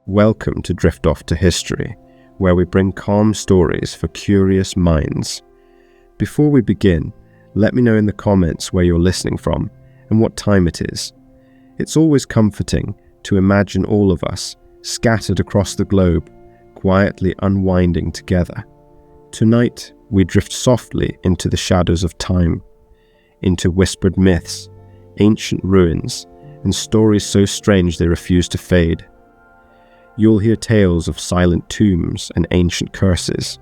Welcome to Drift Off to History, where we bring calm stories for curious minds. Before we begin, let me know in the comments where you're listening from and what time it is. It's always comforting to imagine all of us, scattered across the globe, quietly unwinding together. Tonight, we drift softly into the shadows of time, into whispered myths, ancient ruins, and stories so strange they refuse to fade. You'll hear tales of silent tombs and ancient curses,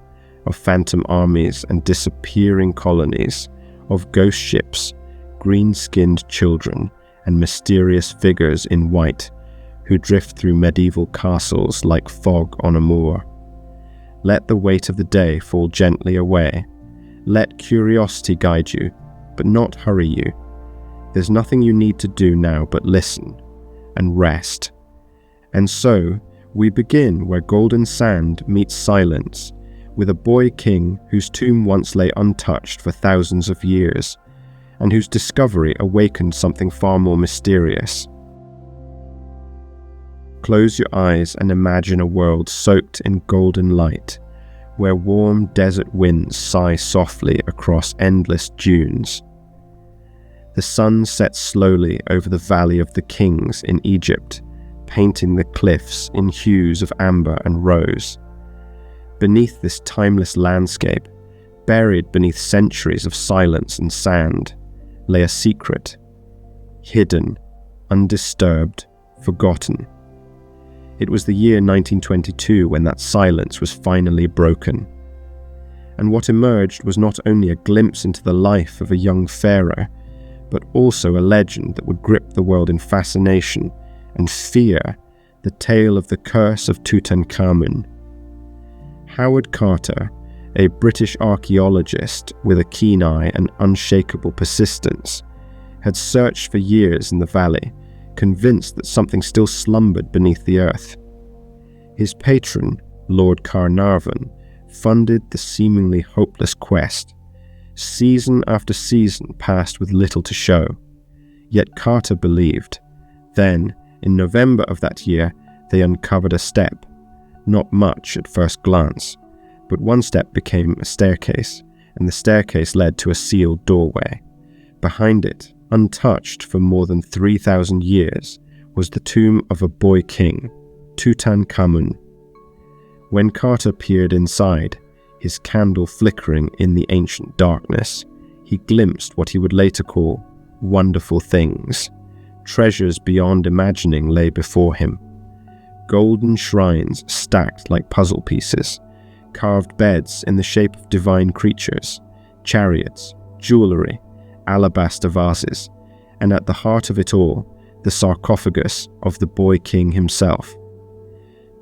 of phantom armies and disappearing colonies, of ghost ships, green-skinned children, and mysterious figures in white who drift through medieval castles like fog on a moor. Let the weight of the day fall gently away. Let curiosity guide you, but not hurry you. There's nothing you need to do now but listen and rest. And so, we begin where golden sand meets silence, with a boy king whose tomb once lay untouched for thousands of years, and whose discovery awakened something far more mysterious. Close your eyes and imagine a world soaked in golden light, where warm desert winds sigh softly across endless dunes. The sun sets slowly over the Valley of the Kings in Egypt, painting the cliffs in hues of amber and rose. Beneath this timeless landscape, buried beneath centuries of silence and sand, lay a secret, hidden, undisturbed, forgotten. It was the year 1922 when that silence was finally broken. And what emerged was not only a glimpse into the life of a young pharaoh, but also a legend that would grip the world in fascination and fear, the tale of the Curse of Tutankhamun. Howard Carter, a British archaeologist with a keen eye and unshakable persistence, had searched for years in the valley, convinced that something still slumbered beneath the earth. His patron, Lord Carnarvon, funded the seemingly hopeless quest. Season after season passed with little to show, yet Carter believed. Then, in November of that year, they uncovered a step. Not much at first glance, but one step became a staircase, and the staircase led to a sealed doorway. Behind it, untouched for more than 3,000 years, was the tomb of a boy king, Tutankhamun. When Carter peered inside, his candle flickering in the ancient darkness, he glimpsed what he would later call wonderful things. Treasures beyond imagining lay before him. Golden shrines stacked like puzzle pieces, carved beds in the shape of divine creatures, chariots, jewelry, alabaster vases, and at the heart of it all, the sarcophagus of the boy king himself.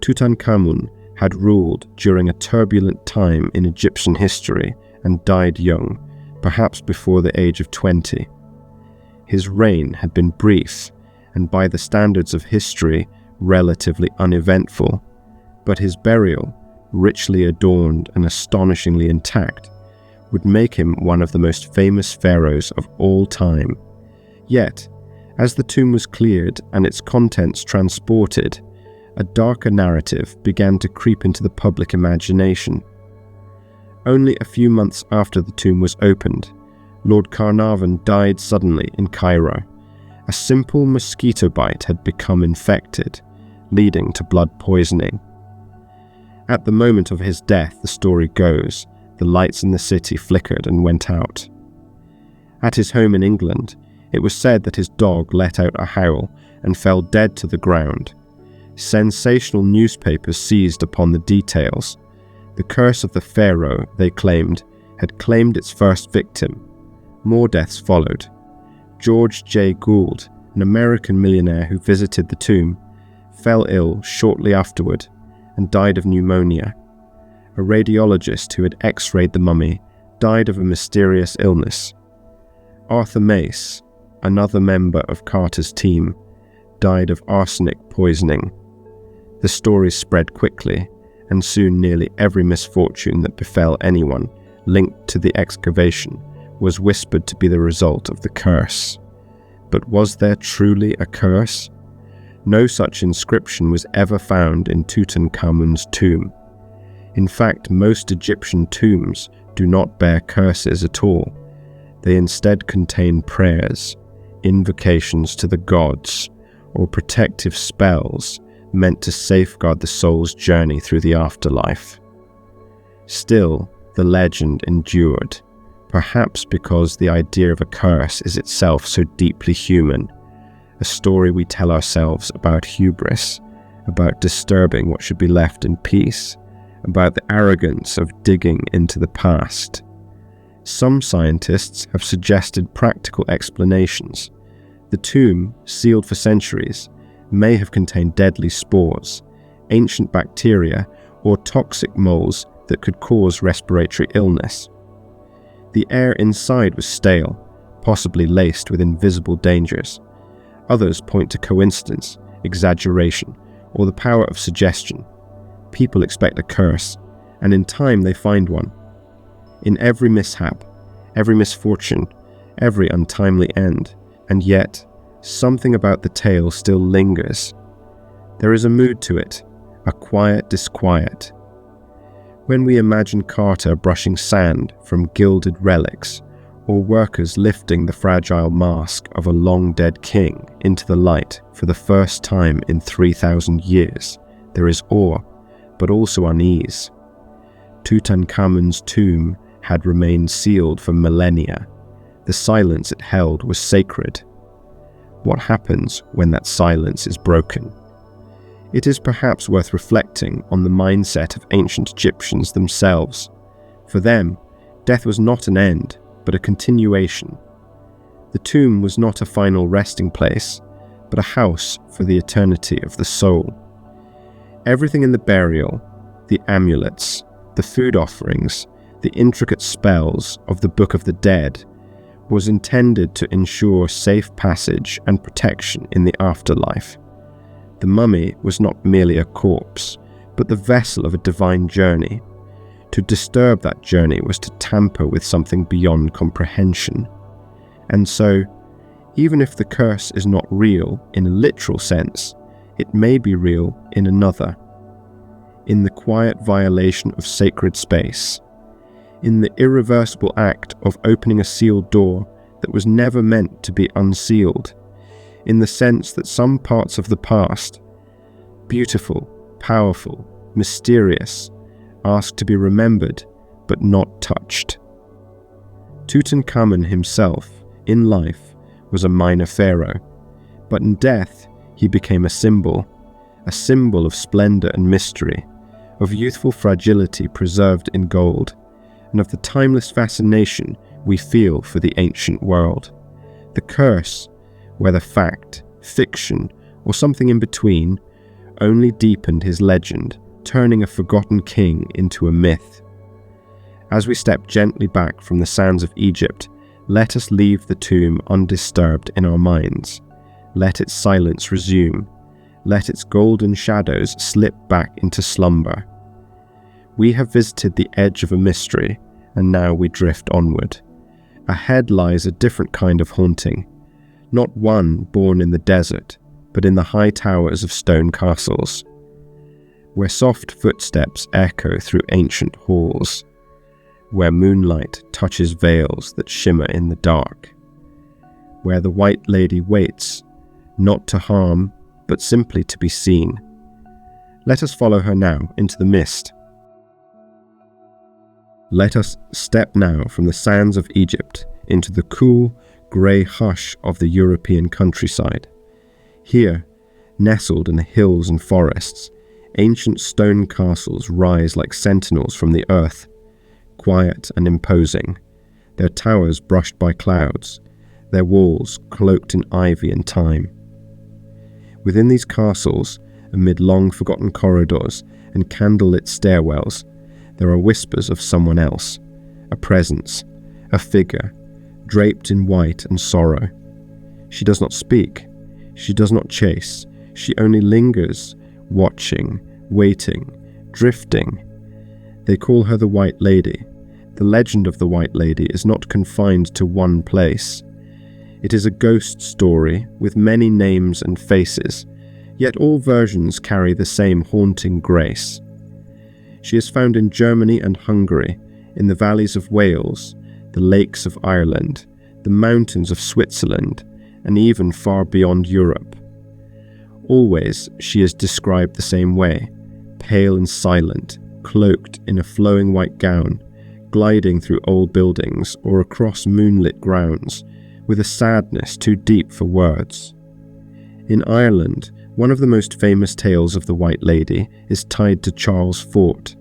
Tutankhamun had ruled during a turbulent time in Egyptian history and died young, perhaps before the age of 20. His reign had been brief, and by the standards of history, relatively uneventful, but his burial, richly adorned and astonishingly intact, would make him one of the most famous pharaohs of all time. Yet, as the tomb was cleared and its contents transported, a darker narrative began to creep into the public imagination. Only a few months after the tomb was opened, Lord Carnarvon died suddenly in Cairo. A simple mosquito bite had become infected, leading to blood poisoning. At the moment of his death, the story goes, the lights in the city flickered and went out. At his home in England, it was said that his dog let out a howl and fell dead to the ground. Sensational newspapers seized upon the details. The curse of the pharaoh, they claimed, had claimed its first victim. More deaths followed. George J. Gould, an American millionaire who visited the tomb, fell ill shortly afterward and died of pneumonia. A radiologist who had x-rayed the mummy died of a mysterious illness. Arthur Mace, another member of Carter's team, died of arsenic poisoning. The stories spread quickly, and soon nearly every misfortune that befell anyone linked to the excavation was whispered to be the result of the curse. But was there truly a curse? No such inscription was ever found in Tutankhamun's tomb. In fact, most Egyptian tombs do not bear curses at all. They instead contain prayers, invocations to the gods, or protective spells meant to safeguard the soul's journey through the afterlife. Still, the legend endured, perhaps because the idea of a curse is itself so deeply human, a story we tell ourselves about hubris, about disturbing what should be left in peace, about the arrogance of digging into the past. Some scientists have suggested practical explanations. The tomb, sealed for centuries, may have contained deadly spores, ancient bacteria, or toxic moles that could cause respiratory illness. The air inside was stale, possibly laced with invisible dangers. Others point to coincidence, exaggeration, or the power of suggestion. People expect a curse, and in time they find one. In every mishap, every misfortune, every untimely end, and yet, something about the tale still lingers. There is a mood to it, a quiet disquiet. When we imagine Carter brushing sand from gilded relics, or workers lifting the fragile mask of a long-dead king into the light for the first time in 3,000 years, there is awe, but also unease. Tutankhamun's tomb had remained sealed for millennia. The silence it held was sacred. What happens when that silence is broken? It is perhaps worth reflecting on the mindset of ancient Egyptians themselves. For them, death was not an end, but a continuation. The tomb was not a final resting place, but a house for the eternity of the soul. Everything in the burial, the amulets, the food offerings, the intricate spells of the Book of the Dead, was intended to ensure safe passage and protection in the afterlife. The mummy was not merely a corpse, but the vessel of a divine journey. To disturb that journey was to tamper with something beyond comprehension. And so, even if the curse is not real in a literal sense, it may be real in another. In the quiet violation of sacred space, in the irreversible act of opening a sealed door that was never meant to be unsealed, in the sense that some parts of the past, beautiful, powerful, mysterious, ask to be remembered but not touched. Tutankhamun himself, in life, was a minor pharaoh, but in death he became a symbol of splendor and mystery, of youthful fragility preserved in gold, and of the timeless fascination we feel for the ancient world. The curse, whether fact, fiction, or something in between, only deepened his legend, turning a forgotten king into a myth. As we step gently back from the sands of Egypt, let us leave the tomb undisturbed in our minds. Let its silence resume. Let its golden shadows slip back into slumber. We have visited the edge of a mystery, and now we drift onward. Ahead lies a different kind of haunting, not one born in the desert, but in the high towers of stone castles, where soft footsteps echo through ancient halls, where moonlight touches veils that shimmer in the dark, where the White Lady waits, not to harm, but simply to be seen. Let us follow her now into the mist. Let us step now from the sands of Egypt into the cool, grey hush of the European countryside. Here, nestled in the hills and forests, ancient stone castles rise like sentinels from the earth, quiet and imposing, their towers brushed by clouds, their walls cloaked in ivy and time. Within these castles, amid long-forgotten corridors and candlelit stairwells, there are whispers of someone else, a presence, a figure, draped in white and sorrow. She does not speak, she does not chase, she only lingers, watching, waiting, drifting. They call her the White Lady. The legend of the White Lady is not confined to one place. It is a ghost story with many names and faces, Yet all versions carry the same haunting grace. She is found in Germany and Hungary, in the valleys of Wales, the lakes of Ireland, the mountains of Switzerland, and even far beyond Europe. Always she is described the same way, pale and silent, cloaked in a flowing white gown, gliding through old buildings or across moonlit grounds, with a sadness too deep for words. In Ireland, one of the most famous tales of the White Lady is tied to Charles Fort,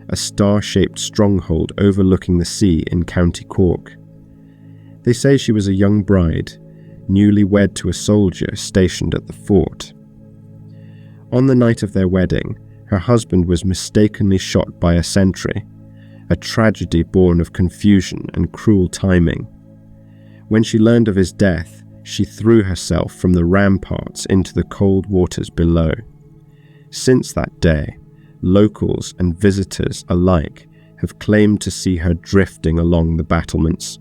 a star-shaped stronghold overlooking the sea in County Cork. They say she was a young bride, newly wed to a soldier stationed at the fort. On the night of their wedding, her husband was mistakenly shot by a sentry, a tragedy born of confusion and cruel timing. When she learned of his death, she threw herself from the ramparts into the cold waters below. Since that day, locals and visitors alike have claimed to see her drifting along the battlements,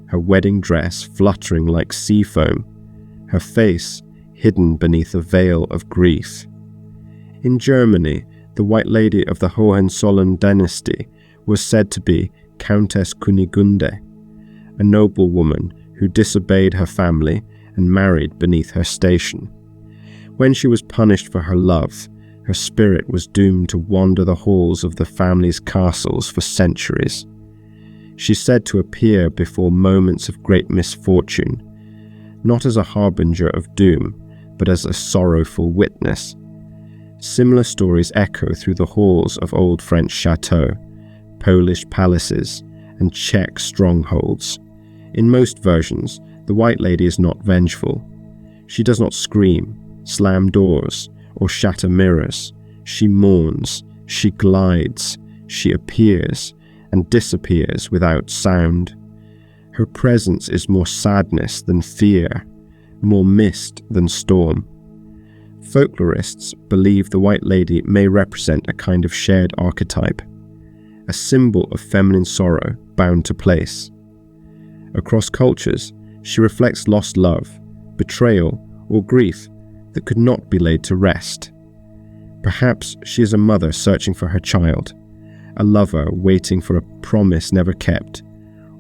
her wedding dress fluttering like sea foam, her face hidden beneath a veil of grief. In Germany, the White Lady of the Hohenzollern dynasty was said to be Countess Kunigunde, a noblewoman who disobeyed her family and married beneath her station. When she was punished for her love, her spirit was doomed to wander the halls of the family's castles for centuries. She's said to appear before moments of great misfortune, not as a harbinger of doom, but as a sorrowful witness. Similar stories echo through the halls of old French chateaux, Polish palaces, and Czech strongholds. In most versions, the White Lady is not vengeful. She does not scream, slam doors, or shatter mirrors. She mourns, she glides, she appears, and disappears without sound. Her presence is more sadness than fear, more mist than storm. Folklorists believe the White Lady may represent a kind of shared archetype, a symbol of feminine sorrow bound to place. Across cultures, she reflects lost love, betrayal, or grief that could not be laid to rest. Perhaps she is a mother searching for her child, a lover waiting for a promise never kept,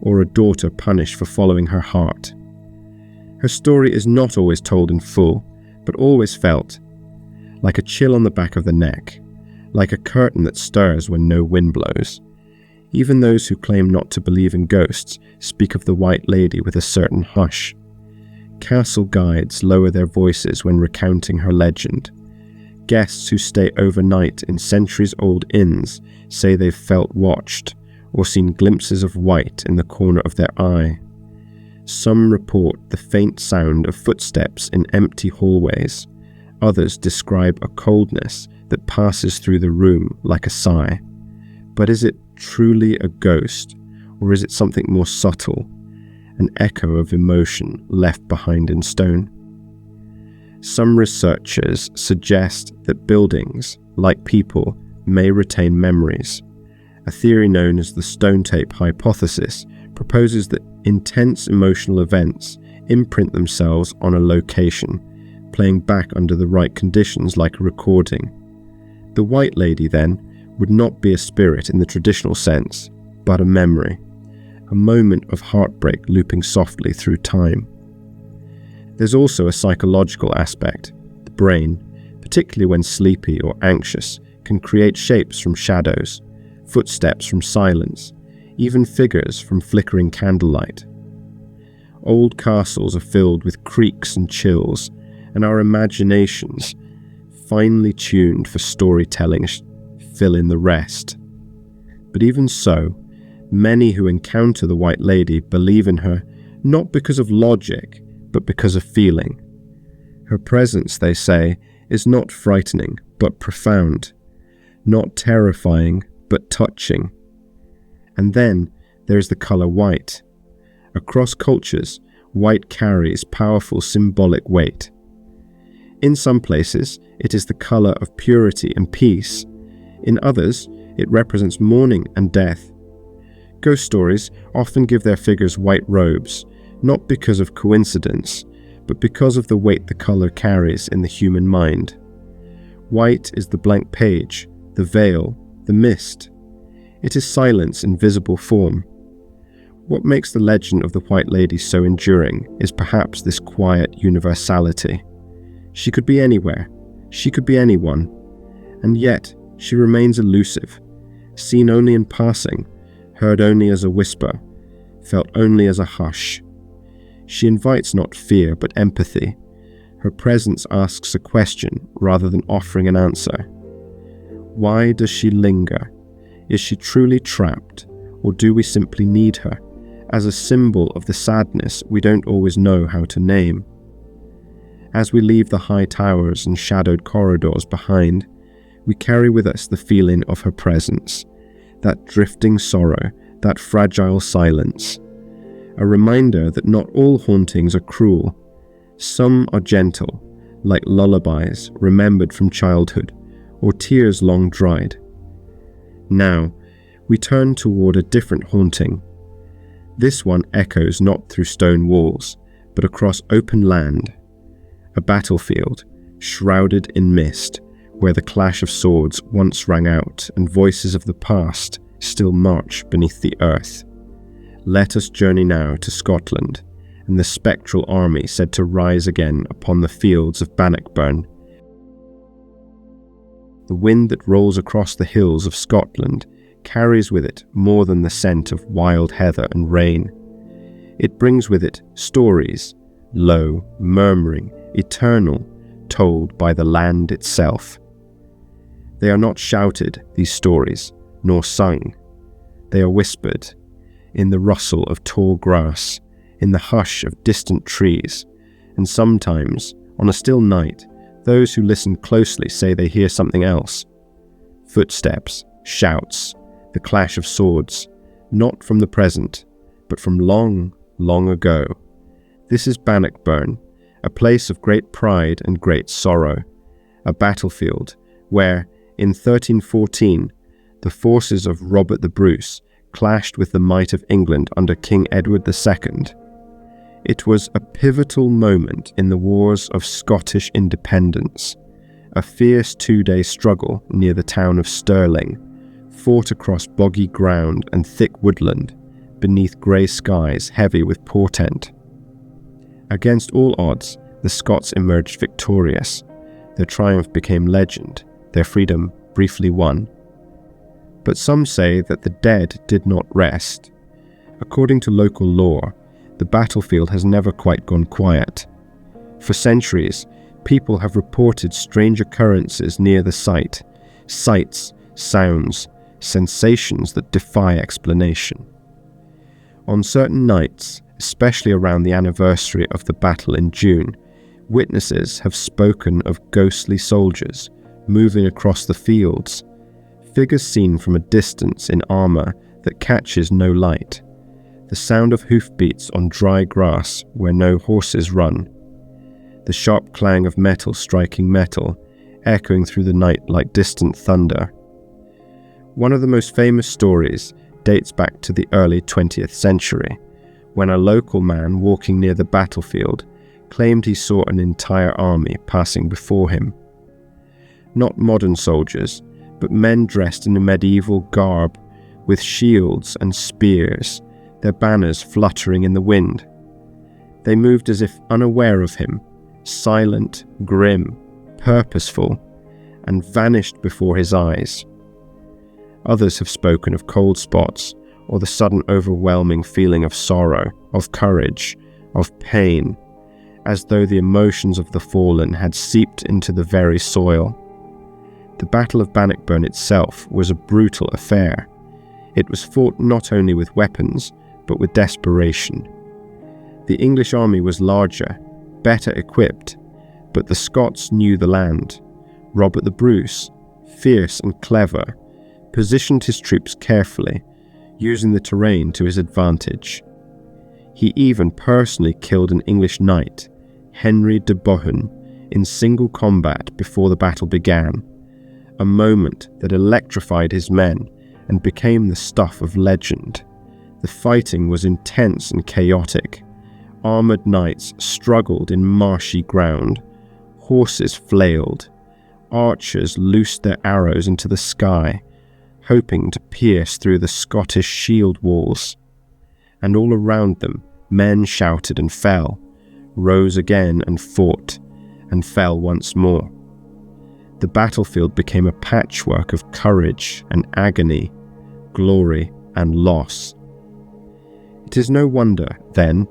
or a daughter punished for following her heart. Her story is not always told in full, but always felt, like a chill on the back of the neck, like a curtain that stirs when no wind blows. Even those who claim not to believe in ghosts speak of the White Lady with a certain hush. Castle guides lower their voices when recounting her legend. Guests who stay overnight in centuries-old inns say they've felt watched or seen glimpses of white in the corner of their eye. Some report the faint sound of footsteps in empty hallways. Others describe a coldness that passes through the room like a sigh. But is it truly a ghost, or is it something more subtle, an echo of emotion left behind in stone? Some researchers suggest that buildings, like people, may retain memories. A theory known as the stone tape hypothesis proposes that intense emotional events imprint themselves on a location, playing back under the right conditions like a recording. The White Lady, then, would not be a spirit in the traditional sense, but a memory, a moment of heartbreak looping softly through time. There's also a psychological aspect. The brain, particularly when sleepy or anxious, can create shapes from shadows, footsteps from silence, even figures from flickering candlelight. Old castles are filled with creaks and chills, and our imaginations, finely tuned for storytelling, fill in the rest. But even so, many who encounter the White Lady believe in her not because of logic, but because of feeling. Her presence, they say, is not frightening, but profound, not terrifying, but touching. And then there's the color white. Across cultures, white carries powerful symbolic weight. In some places, it is the color of purity and peace. In others, it represents mourning and death. Ghost stories often give their figures white robes, not because of coincidence, but because of the weight the color carries in the human mind. White is the blank page, the veil, the mist. It is silence in visible form. What makes the legend of the White Lady so enduring is perhaps this quiet universality. She could be anywhere, she could be anyone, and yet she remains elusive, seen only in passing, heard only as a whisper, felt only as a hush. She invites not fear but empathy. Her presence asks a question rather than offering an answer. Why does she linger? Is she truly trapped, or do we simply need her, as a symbol of the sadness we don't always know how to name? As we leave the high towers and shadowed corridors behind, we carry with us the feeling of her presence, that drifting sorrow, that fragile silence. A reminder that not all hauntings are cruel. Some are gentle, like lullabies remembered from childhood, or tears long dried. Now, we turn toward a different haunting. This one echoes not through stone walls, but across open land. A battlefield, shrouded in mist, where the clash of swords once rang out and voices of the past still march beneath the earth. Let us journey now to Scotland, and the Spectral Army said to rise again upon the fields of Bannockburn. The wind that rolls across the hills of Scotland carries with it more than the scent of wild heather and rain. It brings with it stories, low, murmuring, eternal, told by the land itself. They are not shouted, these stories, nor sung. They are whispered, in the rustle of tall grass, in the hush of distant trees, and sometimes, on a still night, those who listen closely say they hear something else. Footsteps, shouts, the clash of swords, not from the present, but from long, long ago. This is Bannockburn, a place of great pride and great sorrow, a battlefield where, in 1314, the forces of Robert the Bruce clashed with the might of England under King Edward II. It was a pivotal moment in the wars of Scottish independence, a fierce two-day struggle near the town of Stirling, fought across boggy ground and thick woodland, beneath grey skies heavy with portent. Against all odds, the Scots emerged victorious. Their triumph became legend, their freedom briefly won. But some say that the dead did not rest. According to local lore, the battlefield has never quite gone quiet. For centuries, people have reported strange occurrences near the site, sights, sounds, sensations that defy explanation. On certain nights, especially around the anniversary of the battle in June, witnesses have spoken of ghostly soldiers moving across the fields, figures seen from a distance in armour that catches no light, the sound of hoofbeats on dry grass where no horses run, the sharp clang of metal striking metal, echoing through the night like distant thunder. One of the most famous stories dates back to the early 20th century, when a local man walking near the battlefield claimed he saw an entire army passing before him. Not modern soldiers, but men dressed in a medieval garb, with shields and spears, their banners fluttering in the wind. They moved as if unaware of him, silent, grim, purposeful, and vanished before his eyes. Others have spoken of cold spots, or the sudden overwhelming feeling of sorrow, of courage, of pain, as though the emotions of the fallen had seeped into the very soil. The Battle of Bannockburn itself was a brutal affair. It was fought not only with weapons, but with desperation. The English army was larger, better equipped, but the Scots knew the land. Robert the Bruce, fierce and clever, positioned his troops carefully, using the terrain to his advantage. He even personally killed an English knight, Henry de Bohun, in single combat before the battle began, a moment that electrified his men and became the stuff of legend. The fighting was intense and chaotic. Armoured knights struggled in marshy ground. Horses flailed. archers loosed their arrows into the sky, hoping to pierce through the Scottish shield walls. And all around them, men shouted and fell, rose again and fought, and fell once more. The battlefield became a patchwork of courage and agony, glory and loss. It is no wonder, then,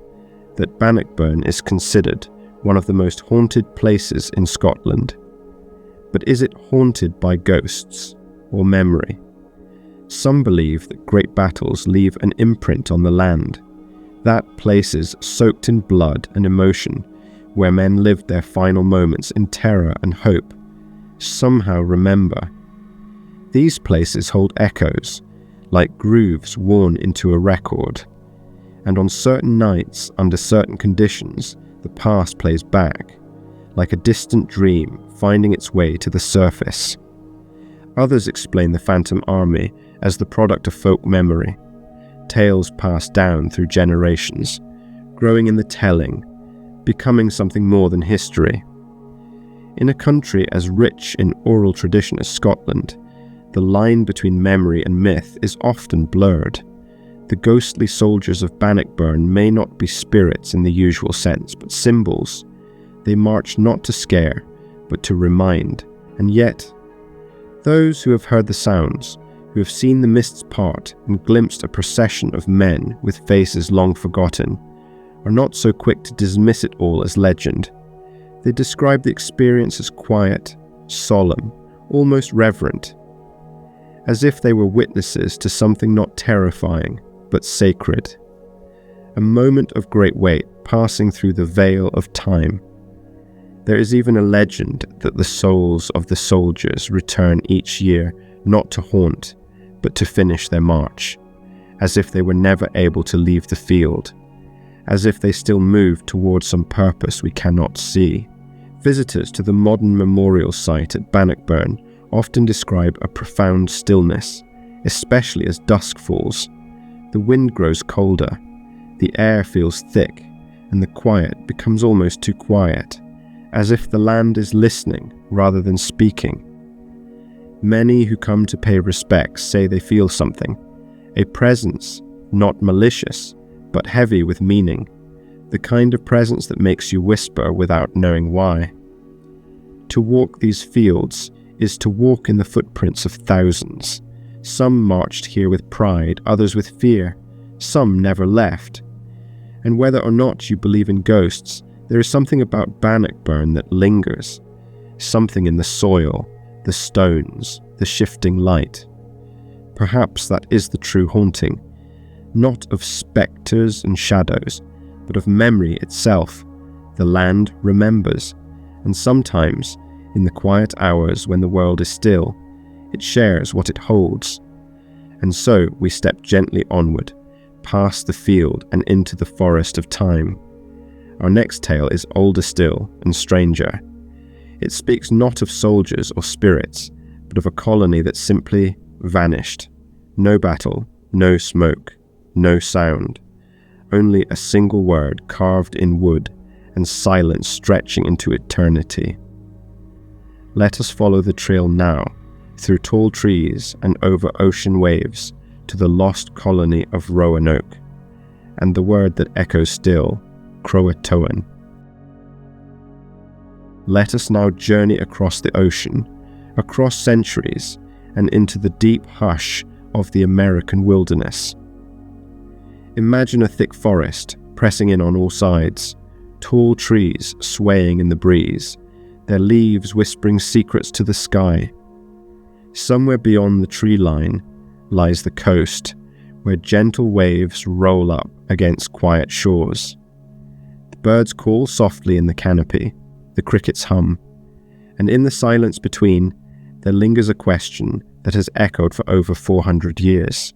that Bannockburn is considered one of the most haunted places in Scotland. But is it haunted by ghosts or memory? Some believe that great battles leave an imprint on the land, that places soaked in blood and emotion, where men lived their final moments in terror and hope, somehow remember. These places hold echoes, like grooves worn into a record, and on certain nights, under certain conditions, the past plays back, like a distant dream finding its way to the surface. Others explain the Phantom Army as the product of folk memory, tales passed down through generations, growing in the telling, becoming something more than history. In a country as rich in oral tradition as Scotland, the line between memory and myth is often blurred. The ghostly soldiers of Bannockburn may not be spirits in the usual sense, but symbols. They march not to scare, but to remind. And yet, those who have heard the sounds, who have seen the mists part and glimpsed a procession of men with faces long forgotten, are not so quick to dismiss it all as legend. They describe the experience as quiet, solemn, almost reverent, as if they were witnesses to something not terrifying, but sacred. A moment of great weight passing through the veil of time. There is even a legend that the souls of the soldiers return each year not to haunt, but to finish their march, as if they were never able to leave the field, as if they still moved towards some purpose we cannot see. Visitors to the modern memorial site at Bannockburn often describe a profound stillness, especially as dusk falls. The wind grows colder, the air feels thick, and the quiet becomes almost too quiet, as if the land is listening rather than speaking. Many who come to pay respects say they feel something, a presence, not malicious, but heavy with meaning, the kind of presence that makes you whisper without knowing why. To walk these fields is to walk in the footprints of thousands. Some marched here with pride, others with fear, some never left. And whether or not you believe in ghosts, there is something about Bannockburn that lingers, something in the soil, the stones, the shifting light. Perhaps that is the true haunting, not of spectres and shadows, but of memory itself. The land remembers, and sometimes, in the quiet hours when the world is still, it shares what it holds. And so we step gently onward, past the field and into the forest of time. Our next tale is older still and stranger. It speaks not of soldiers or spirits, but of a colony that simply vanished. No battle, no smoke, no sound. Only a single word carved in wood and silence stretching into eternity. Let us follow the trail now, through tall trees and over ocean waves, to the lost colony of Rowanoke, and the word that echoes still, Croatoan. Let us now journey across the ocean, across centuries, and into the deep hush of the American wilderness. Imagine a thick forest pressing in on all sides, tall trees swaying in the breeze, their leaves whispering secrets to the sky. Somewhere beyond the tree line lies the coast, where gentle waves roll up against quiet shores. The birds call softly in the canopy, the crickets hum, and in the silence between, there lingers a question that has echoed for over 400 years.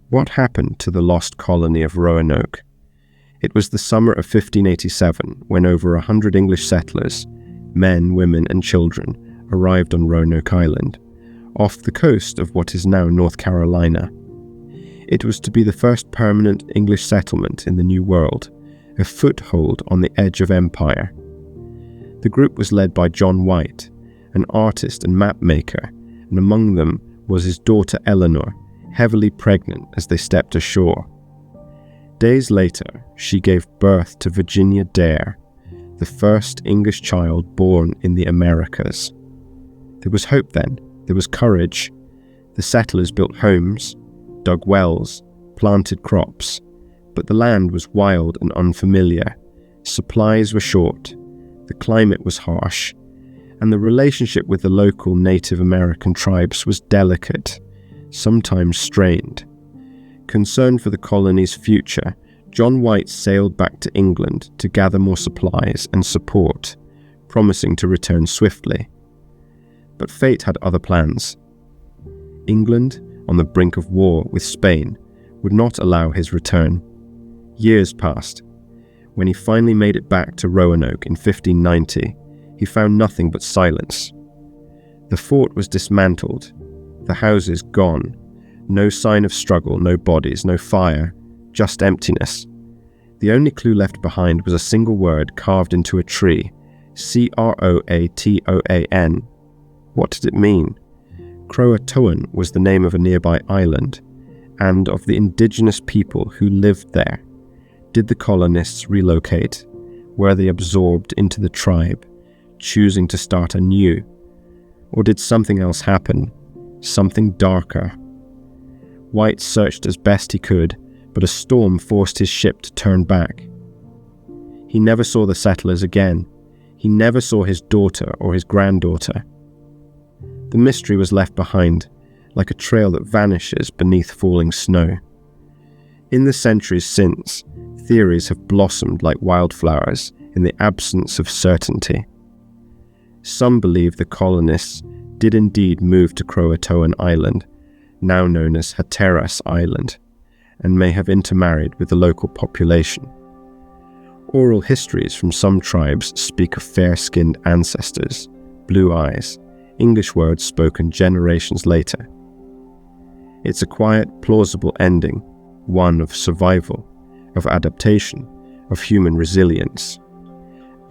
What happened to the lost colony of Rowanoke? It was the summer of 1587 when over 100 English settlers, men, women and children, arrived on Roanoke Island, off the coast of what is now North Carolina. It was to be the first permanent English settlement in the New World, a foothold on the edge of empire. The group was led by John White, an artist and map maker, and among them was his daughter Eleanor, heavily pregnant as they stepped ashore. Days later, she gave birth to Virginia Dare, the first English child born in the Americas. There was hope then, there was courage. The settlers built homes, dug wells, planted crops, but the land was wild and unfamiliar. Supplies were short, the climate was harsh, and the relationship with the local Native American tribes was delicate, sometimes strained. Concerned for the colony's future, John White sailed back to England to gather more supplies and support, promising to return swiftly. But fate had other plans. England, on the brink of war with Spain, would not allow his return. Years passed. When he finally made it back to Rowanoke in 1590, he found nothing but silence. The fort was dismantled, the houses gone, no sign of struggle, no bodies, no fire, just emptiness. The only clue left behind was a single word carved into a tree, Croatoan. What did it mean? Croatoan was the name of a nearby island, and of the indigenous people who lived there. Did the colonists relocate? Were they absorbed into the tribe, choosing to start anew? Or did something else happen? Something darker? White searched as best he could, but a storm forced his ship to turn back. He never saw the settlers again. He never saw his daughter or his granddaughter. The mystery was left behind, like a trail that vanishes beneath falling snow. In the centuries since, theories have blossomed like wildflowers in the absence of certainty. Some believe the colonists did indeed move to Croatoan Island, now known as Hatteras Island, and may have intermarried with the local population. Oral histories from some tribes speak of fair-skinned ancestors, blue eyes, English words spoken generations later. It's a quiet, plausible ending, one of survival, of adaptation, of human resilience.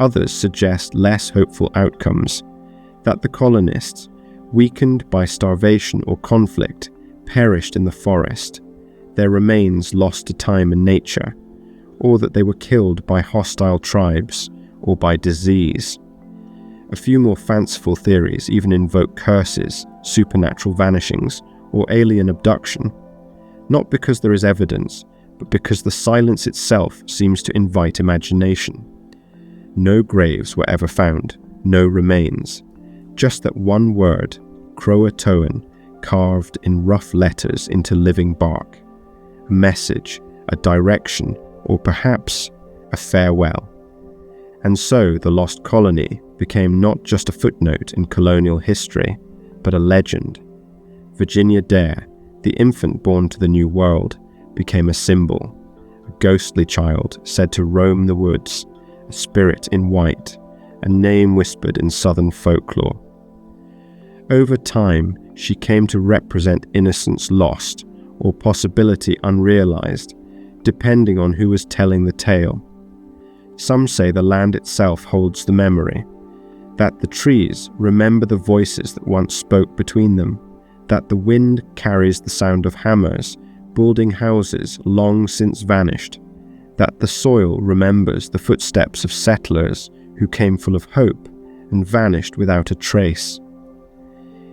Others suggest less hopeful outcomes, that the colonists, weakened by starvation or conflict, perished in the forest, their remains lost to time and nature, or that they were killed by hostile tribes or by disease. A few more fanciful theories even invoke curses, supernatural vanishings, or alien abduction, not because there is evidence, but because the silence itself seems to invite imagination. No graves were ever found, no remains, just that one word, Croatoan, carved in rough letters into living bark. A message, a direction, or perhaps a farewell. And so the lost colony became not just a footnote in colonial history, but a legend. Virginia Dare, the infant born to the New World, became a symbol, a ghostly child said to roam the woods, a spirit in white, a name whispered in southern folklore. Over time, she came to represent innocence lost or possibility unrealized, depending on who was telling the tale. Some say the land itself holds the memory, that the trees remember the voices that once spoke between them, that the wind carries the sound of hammers, building houses long since vanished, that the soil remembers the footsteps of settlers who came full of hope and vanished without a trace.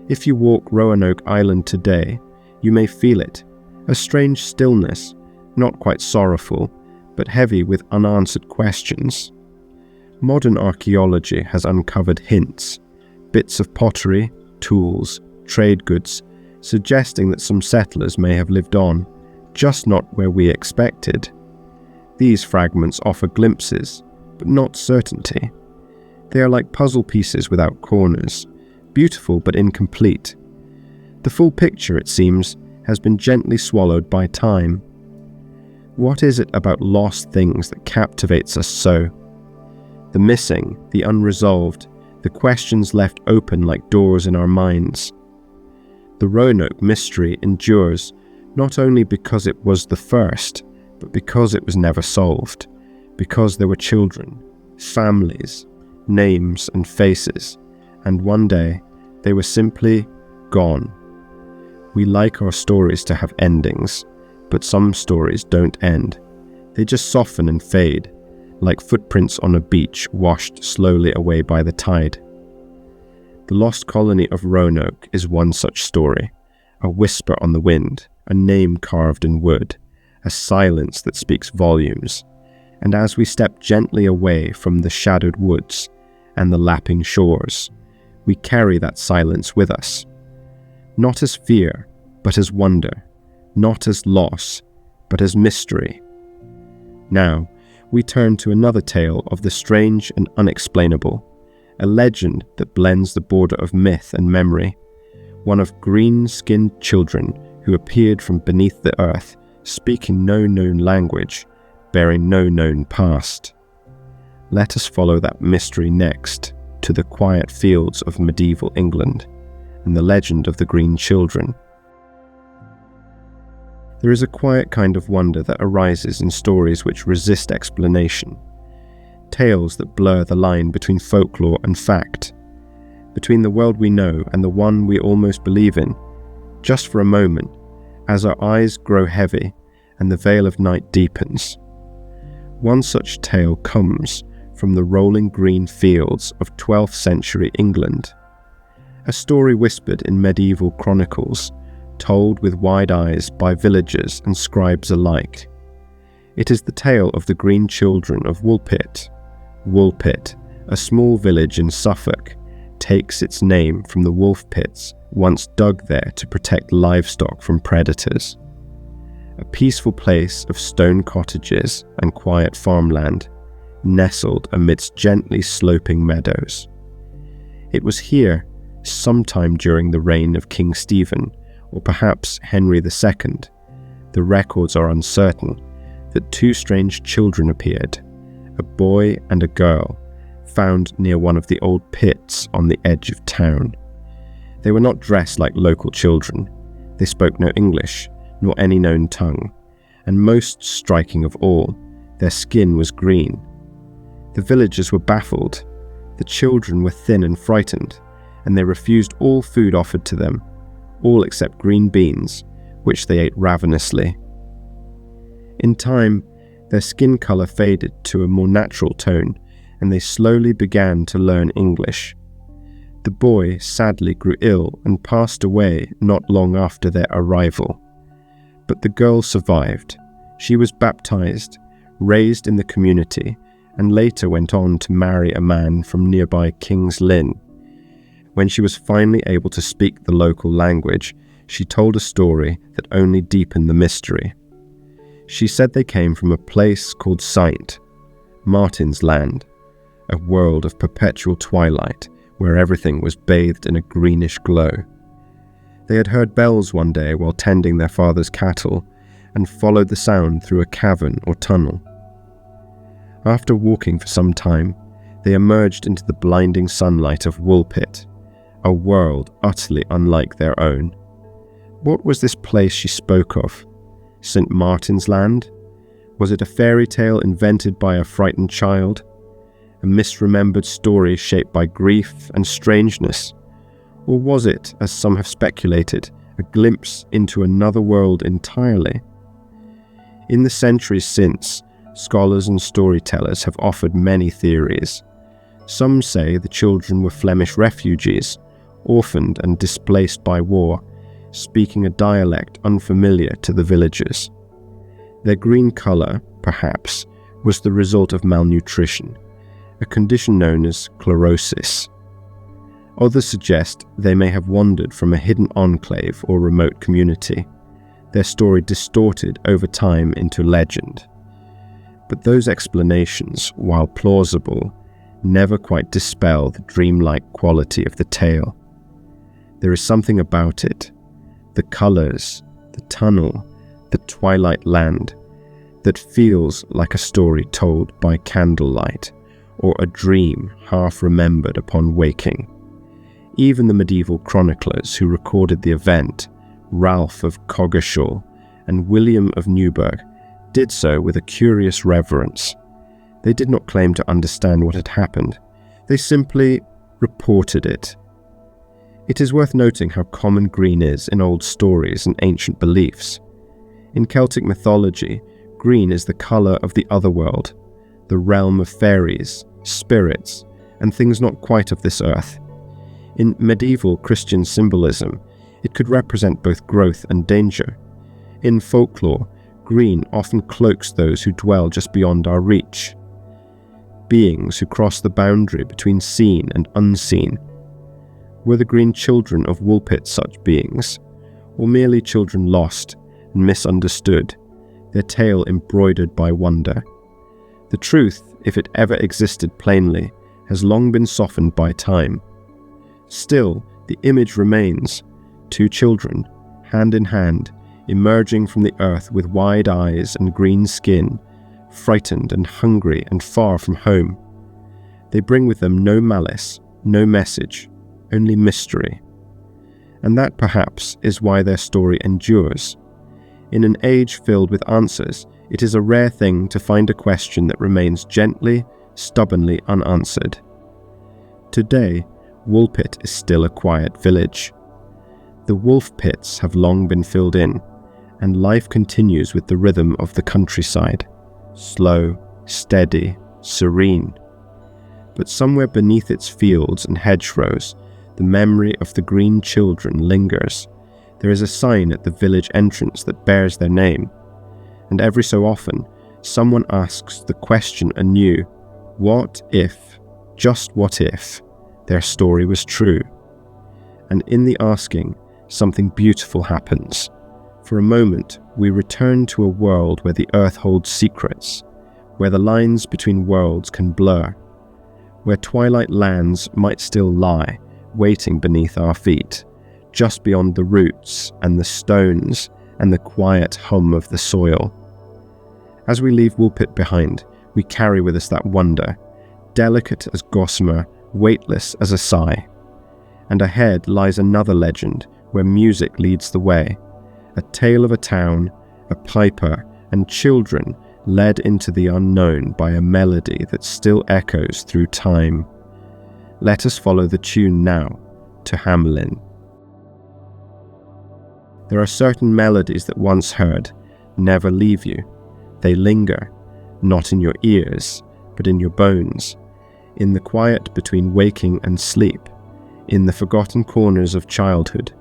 If you walk Roanoke Island today, you may feel it, a strange stillness, not quite sorrowful, but heavy with unanswered questions. Modern archaeology has uncovered hints, bits of pottery, tools, trade goods, suggesting that some settlers may have lived on, just not where we expected. These fragments offer glimpses, but not certainty. They are like puzzle pieces without corners, beautiful but incomplete. The full picture, it seems, has been gently swallowed by time. What is it about lost things that captivates us so? The missing, the unresolved, the questions left open like doors in our minds. The Roanoke mystery endures not only because it was the first, but because it was never solved, because there were children, families, names and faces, and one day they were simply gone. We like our stories to have endings, but some stories don't end. They just soften and fade, like footprints on a beach washed slowly away by the tide. The lost colony of Roanoke is one such story, a whisper on the wind, a name carved in wood, a silence that speaks volumes. And as we step gently away from the shadowed woods and the lapping shores, we carry that silence with us. Not as fear, but as wonder, not as loss, but as mystery. Now, we turn to another tale of the strange and unexplainable, a legend that blends the border of myth and memory, one of green-skinned children who appeared from beneath the earth, speaking no known language, bearing no known past. Let us follow that mystery next to the quiet fields of medieval England and the legend of the Green Children. There is a quiet kind of wonder that arises in stories which resist explanation, tales that blur the line between folklore and fact, between the world we know and the one we almost believe in, just for a moment, as our eyes grow heavy and the veil of night deepens. One such tale comes from the rolling green fields of 12th century England, a story whispered in medieval chronicles, told with wide eyes by villagers and scribes alike. It is the tale of the Green Children of Walpit. Walpit, a small village in Suffolk, takes its name from the wolf pits once dug there to protect livestock from predators. A peaceful place of stone cottages and quiet farmland, nestled amidst gently sloping meadows. It was here, sometime during the reign of King Stephen, or perhaps Henry II, the records are uncertain, that two strange children appeared, a boy and a girl, found near one of the old pits on the edge of town. They were not dressed like local children. They spoke no English, nor any known tongue, and most striking of all, their skin was green. The villagers were baffled. The children were thin and frightened, and they refused all food offered to them, all except green beans, which they ate ravenously. In time, their skin colour faded to a more natural tone, and they slowly began to learn English. The boy sadly grew ill and passed away not long after their arrival. But the girl survived. She was baptized, raised in the community, and later went on to marry a man from nearby King's Lynn. When she was finally able to speak the local language, she told a story that only deepened the mystery. She said they came from a place called Saint, Martin's Land, a world of perpetual twilight where everything was bathed in a greenish glow. They had heard bells one day while tending their father's cattle and followed the sound through a cavern or tunnel. After walking for some time, they emerged into the blinding sunlight of Walpit, a world utterly unlike their own. What was this place she spoke of? St. Martin's Land? Was it a fairy tale invented by a frightened child? A misremembered story shaped by grief and strangeness? Or was it, as some have speculated, a glimpse into another world entirely? In the centuries since, scholars and storytellers have offered many theories. Some say the children were Flemish refugees, orphaned and displaced by war, speaking a dialect unfamiliar to the villagers. Their green colour, perhaps, was the result of malnutrition, a condition known as chlorosis. Others suggest they may have wandered from a hidden enclave or remote community, their story distorted over time into legend. But those explanations, while plausible, never quite dispel the dreamlike quality of the tale. There is something about it, the colours, the tunnel, the twilight land, that feels like a story told by candlelight, or a dream half remembered upon waking. Even the medieval chroniclers who recorded the event, Ralph of Coggeshall and William of Newburgh, did so with a curious reverence. They did not claim to understand what had happened. They simply reported it. It is worth noting how common green is in old stories and ancient beliefs. In Celtic mythology, green is the colour of the otherworld, the realm of fairies, spirits, and things not quite of this earth. In medieval Christian symbolism, it could represent both growth and danger. In folklore, green often cloaks those who dwell just beyond our reach. Beings who cross the boundary between seen and unseen. Were the green children of Walpit such beings, or merely children lost and misunderstood, their tale embroidered by wonder? The truth, if it ever existed plainly, has long been softened by time. Still, the image remains, two children, hand in hand, emerging from the earth with wide eyes and green skin, frightened and hungry and far from home. They bring with them no malice, no message, only mystery. And that perhaps is why their story endures. In an age filled with answers, it is a rare thing to find a question that remains gently, stubbornly unanswered. Today, Walpit is still a quiet village. The wolf pits have long been filled in, and life continues with the rhythm of the countryside, slow, steady, serene. But somewhere beneath its fields and hedgerows, the memory of the green children lingers. There is a sign at the village entrance that bears their name, and every so often, someone asks the question anew, what if, just what if, their story was true? And in the asking, something beautiful happens. For a moment, we return to a world where the earth holds secrets, where the lines between worlds can blur, where twilight lands might still lie, waiting beneath our feet, just beyond the roots and the stones and the quiet hum of the soil. As we leave Walpit behind, we carry with us that wonder, delicate as gossamer, weightless as a sigh. And ahead lies another legend where music leads the way, a tale of a town, a piper, and children led into the unknown by a melody that still echoes through time. Let us follow the tune now to Hamlin. There are certain melodies that once heard never leave you. They linger, not in your ears, but in your bones, in the quiet between waking and sleep, in the forgotten corners of childhood.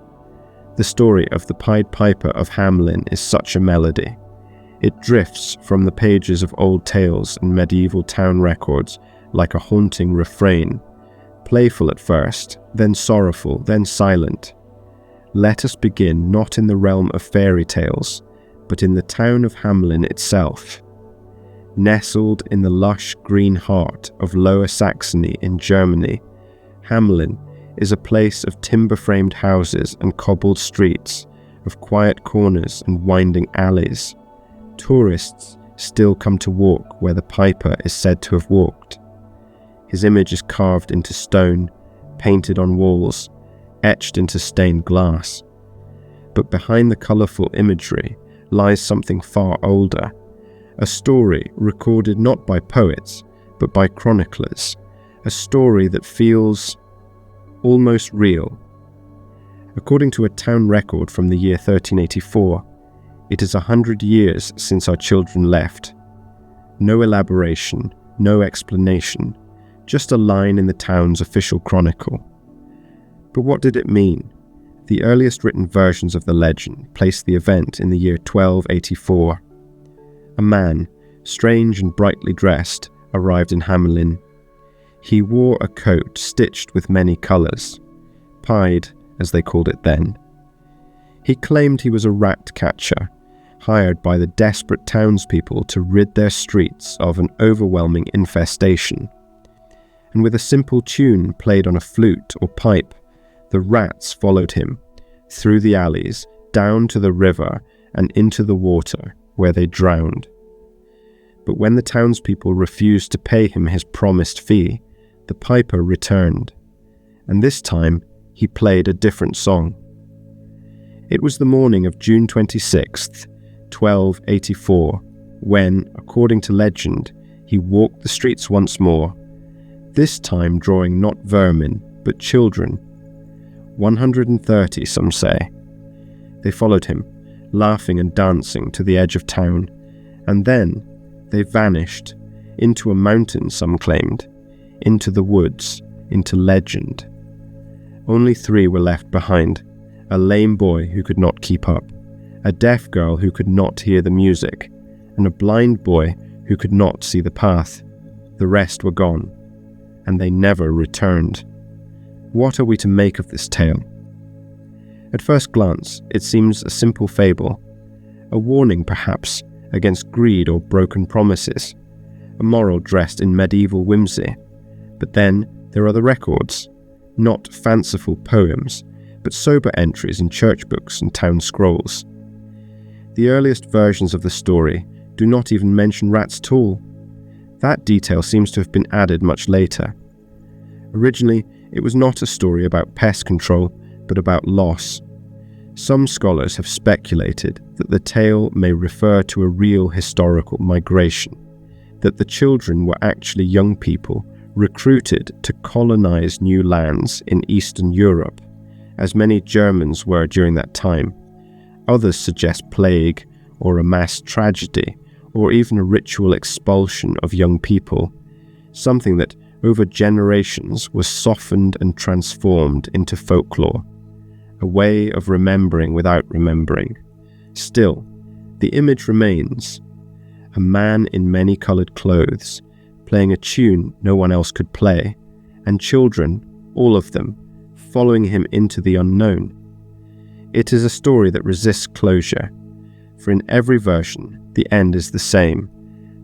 The story of the Pied Piper of Hamlin is such a melody. It drifts from the pages of old tales and medieval town records like a haunting refrain, playful at first, then sorrowful, then silent. Let us begin not in the realm of fairy tales, but in the town of Hamlin itself. Nestled in the lush green heart of Lower Saxony in Germany, Hamlin is a place of timber-framed houses and cobbled streets, of quiet corners and winding alleys. Tourists still come to walk where the piper is said to have walked. His image is carved into stone, painted on walls, etched into stained glass. But behind the colourful imagery lies something far older, a story recorded not by poets, but by chroniclers, a story that feels almost real. According to a town record from the year 1384, it is 100 years since our children left. No elaboration, no explanation, just a line in the town's official chronicle. But what did it mean? The earliest written versions of the legend placed the event in the year 1284. A man, strange and brightly dressed, arrived in Hamlin. He wore a coat stitched with many colours, pied, as they called it then. He claimed he was a rat catcher, hired by the desperate townspeople to rid their streets of an overwhelming infestation. And with a simple tune played on a flute or pipe, the rats followed him, through the alleys, down to the river and into the water, where they drowned. But when the townspeople refused to pay him his promised fee, the piper returned, and this time he played a different song. It was the morning of June 26th, 1284, when, according to legend, he walked the streets once more, this time drawing not vermin, but children. 130, some say. They followed him, laughing and dancing to the edge of town, and then they vanished, into a mountain, some claimed, into the woods, into legend. Only 3 were left behind, a lame boy who could not keep up, a deaf girl who could not hear the music, and a blind boy who could not see the path. The rest were gone, and they never returned. What are we to make of this tale? At first glance, it seems a simple fable, a warning perhaps against greed or broken promises, a moral dressed in medieval whimsy. But then there are the records, not fanciful poems, but sober entries in church books and town scrolls. The earliest versions of the story do not even mention rats at all. That detail seems to have been added much later. Originally, it was not a story about pest control, but about loss. Some scholars have speculated that the tale may refer to a real historical migration, that the children were actually young people recruited to colonize new lands in Eastern Europe, as many Germans were during that time. Others suggest plague or a mass tragedy, or even a ritual expulsion of young people, something that over generations was softened and transformed into folklore, a way of remembering without remembering. Still, the image remains: a man in many-coloured clothes, playing a tune no one else could play, and children, all of them, following him into the unknown. It is a story that resists closure, for in every version, the end is the same.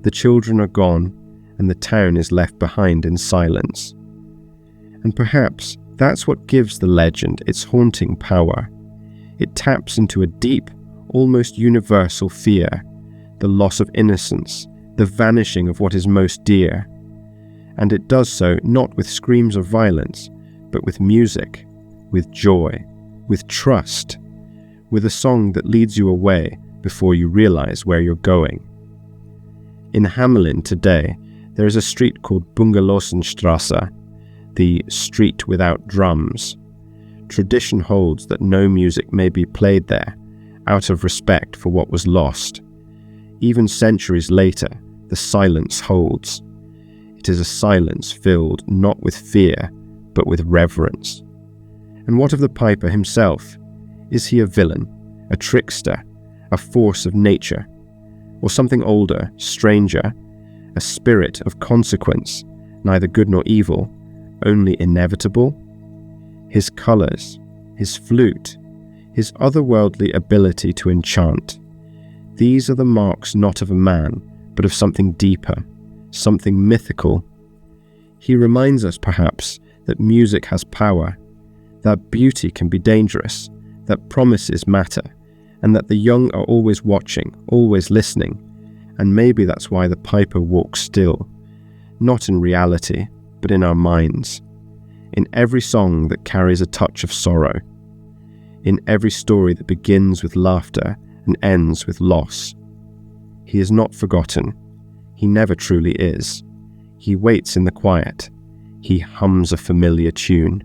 The children are gone, and the town is left behind in silence. And perhaps that's what gives the legend its haunting power. It taps into a deep, almost universal fear, the loss of innocence, the vanishing of what is most dear. And it does so not with screams of violence, but with music, with joy, with trust, with a song that leads you away before you realize where you're going. In Hamelin today, there is a street called Bungalowsenstrasse, the street without drums. Tradition holds that no music may be played there, out of respect for what was lost. Even centuries later, the silence holds. It is a silence filled not with fear, but with reverence. And what of the Piper himself? Is he a villain, a trickster, a force of nature, or something older, stranger, a spirit of consequence, neither good nor evil, only inevitable? His colours, his flute, his otherworldly ability to enchant, these are the marks not of a man, but of something deeper, something mythical. He reminds us, perhaps, that music has power, that beauty can be dangerous, that promises matter, and that the young are always watching, always listening. And maybe that's why the Piper walks still, not in reality, but in our minds, in every song that carries a touch of sorrow, in every story that begins with laughter and ends with loss. He is not forgotten. He never truly is. He waits in the quiet. He hums a familiar tune.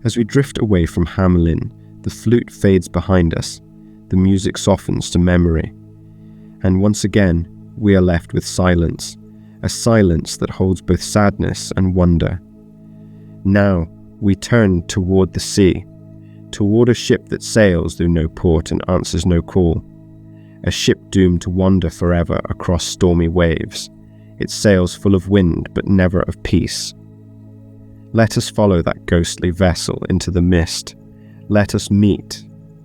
As we drift away from Hamelin, the flute fades behind us, the music softens to memory, and once again we are left with silence, a silence that holds both sadness and wonder. Now we turn toward the sea, toward a ship that sails through no port and answers no call, a ship doomed to wander forever across stormy waves, its sails full of wind but never of peace. Let us follow that ghostly vessel into the mist. Let us meet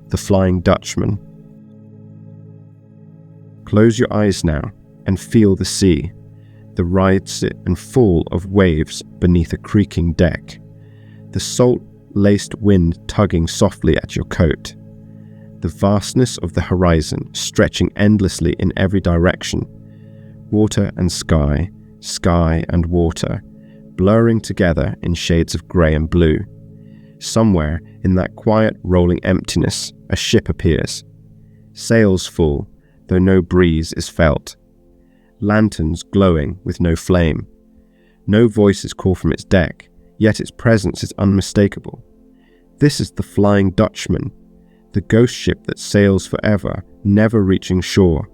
the Flying Dutchman. Close your eyes now and feel the sea, the rise and fall of waves beneath a creaking deck, the salt-laced wind tugging softly at your coat, the vastness of the horizon stretching endlessly in every direction, water and sky, sky and water, blurring together in shades of grey and blue. Somewhere in that quiet rolling emptiness, a ship appears. Sails full, though no breeze is felt. Lanterns glowing with no flame. No voices call from its deck, yet its presence is unmistakable. This is the Flying Dutchman, the ghost ship that sails forever, never reaching shore.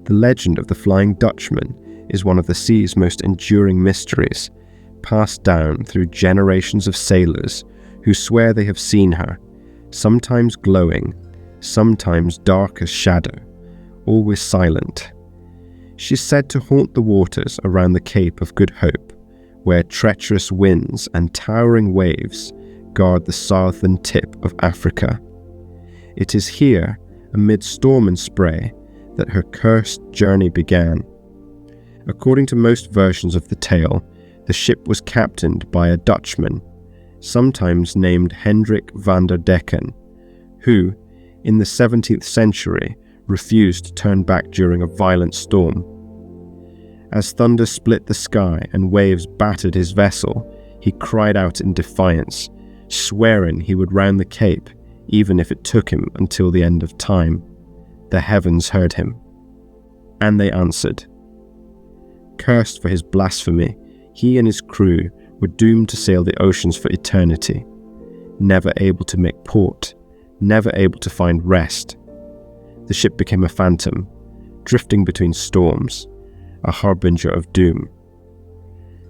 The legend of the Flying Dutchman is one of the sea's most enduring mysteries, passed down through generations of sailors who swear they have seen her, sometimes glowing, sometimes dark as shadow, always silent. She's said to haunt the waters around the Cape of Good Hope, where treacherous winds and towering waves guard the southern tip of Africa. It is here, amid storm and spray, that her cursed journey began. According to most versions of the tale, the ship was captained by a Dutchman, sometimes named Hendrik van der Decken, who, in the 17th century, refused to turn back during a violent storm. As thunder split the sky and waves battered his vessel, he cried out in defiance, swearing he would round the Cape, even if it took him until the end of time. The heavens heard him, and they answered. Cursed for his blasphemy, he and his crew were doomed to sail the oceans for eternity, never able to make port, never able to find rest. The ship became a phantom, drifting between storms, a harbinger of doom.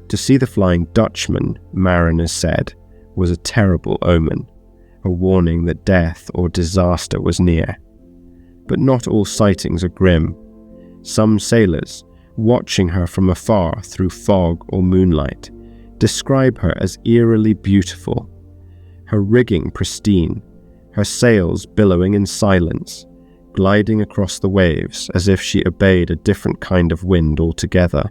To see the Flying Dutchman, mariners said, was a terrible omen, a warning that death or disaster was near. But not all sightings are grim. Some sailors, watching her from afar through fog or moonlight, describe her as eerily beautiful, her rigging pristine, her sails billowing in silence, gliding across the waves as if she obeyed a different kind of wind altogether.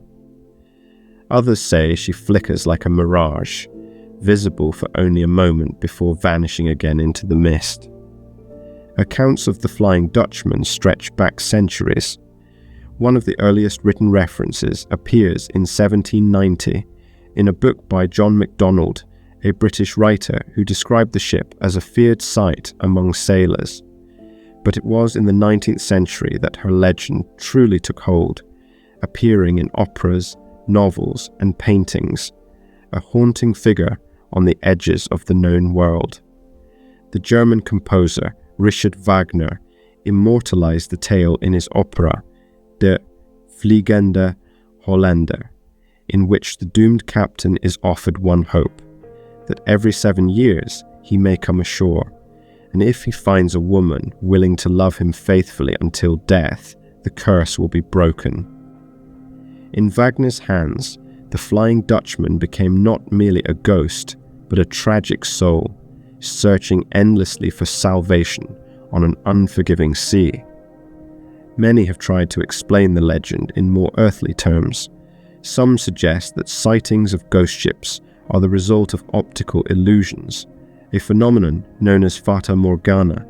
Others say she flickers like a mirage, visible for only a moment before vanishing again into the mist. Accounts of the Flying Dutchman stretch back centuries. One of the earliest written references appears in 1790 in a book by John MacDonald, a British writer who described the ship as a feared sight among sailors. But it was in the 19th century that her legend truly took hold, appearing in operas, novels, and paintings, a haunting figure on the edges of the known world. The German composer Richard Wagner immortalized the tale in his opera De Vliegende Hollander, in which the doomed captain is offered one hope, that every 7 years he may come ashore, and if he finds a woman willing to love him faithfully until death, the curse will be broken. In Wagner's hands, the Flying Dutchman became not merely a ghost, but a tragic soul, searching endlessly for salvation on an unforgiving sea. Many have tried to explain the legend in more earthly terms. Some suggest that sightings of ghost ships are the result of optical illusions, a phenomenon known as Fata Morgana,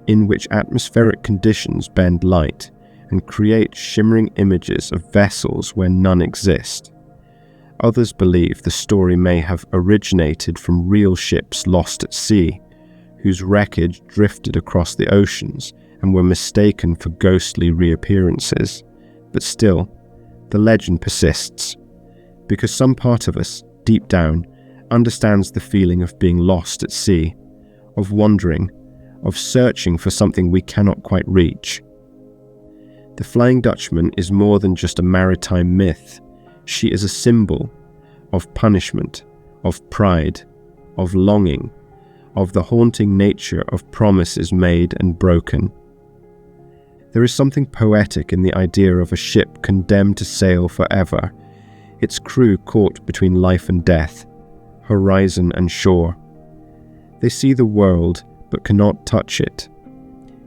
in which atmospheric conditions bend light and create shimmering images of vessels where none exist. Others believe the story may have originated from real ships lost at sea, whose wreckage drifted across the oceans and were mistaken for ghostly reappearances. But still, the legend persists, because some part of us, deep down, understands the feeling of being lost at sea, of wandering, of searching for something we cannot quite reach. The Flying Dutchman is more than just a maritime myth. She is a symbol of punishment, of pride, of longing, of the haunting nature of promises made and broken. There is something poetic in the idea of a ship condemned to sail forever, its crew caught between life and death, horizon and shore. They see the world but cannot touch it,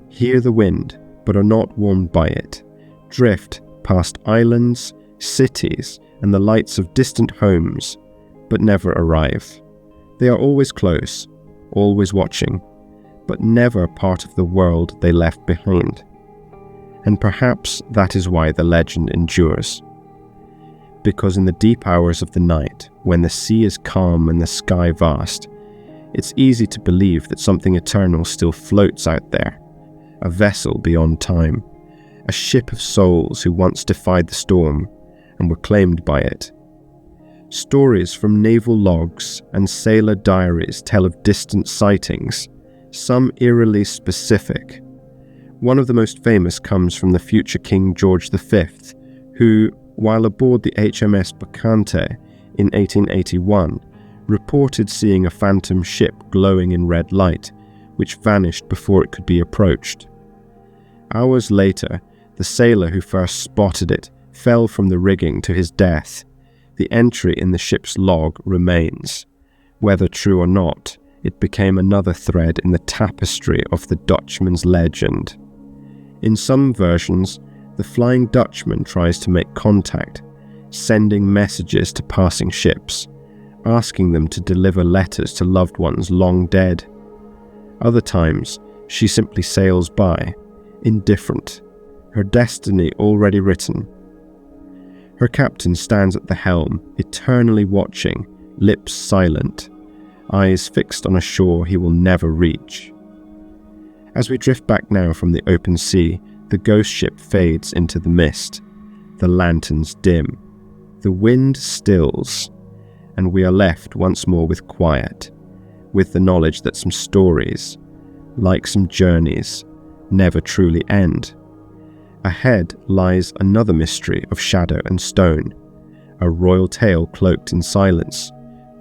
hear the wind but are not warmed by it, drift past islands, cities, and the lights of distant homes, but never arrive. They are always close, always watching, but never part of the world they left behind. And perhaps that is why the legend endures. Because in the deep hours of the night, when the sea is calm and the sky vast, it's easy to believe that something eternal still floats out there, a vessel beyond time, a ship of souls who once defied the storm and were claimed by it. Stories from naval logs and sailor diaries tell of distant sightings, some eerily specific. One of the most famous comes from the future King George V, who, while aboard the HMS Bacante in 1881, reported seeing a phantom ship glowing in red light, which vanished before it could be approached. Hours later, the sailor who first spotted it fell from the rigging to his death. The entry in the ship's log remains. Whether true or not, it became another thread in the tapestry of the Dutchman's legend. In some versions, the Flying Dutchman tries to make contact, sending messages to passing ships, asking them to deliver letters to loved ones long dead. Other times, she simply sails by, indifferent, her destiny already written. Her captain stands at the helm, eternally watching, lips silent, eyes fixed on a shore he will never reach. As we drift back now from the open sea, the ghost ship fades into the mist. The lanterns dim. The wind stills, and we are left once more with quiet, with the knowledge that some stories, like some journeys, never truly end. Ahead lies another mystery of shadow and stone, a royal tale cloaked in silence,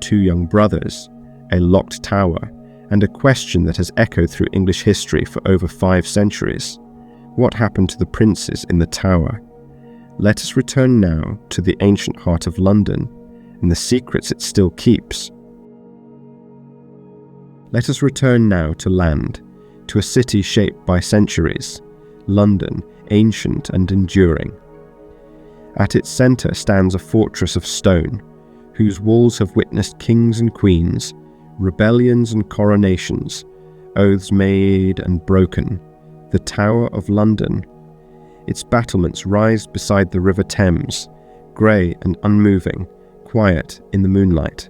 two young brothers, a locked tower, and a question that has echoed through English history for over 5 centuries. What happened to the princes in the tower? Let us return now to the ancient heart of London and the secrets it still keeps. Let us return now to land, to a city shaped by centuries, London, ancient and enduring. At its centre stands a fortress of stone, whose walls have witnessed kings and queens, rebellions and coronations, oaths made and broken, the Tower of London. Its battlements rise beside the River Thames, grey and unmoving, quiet in the moonlight.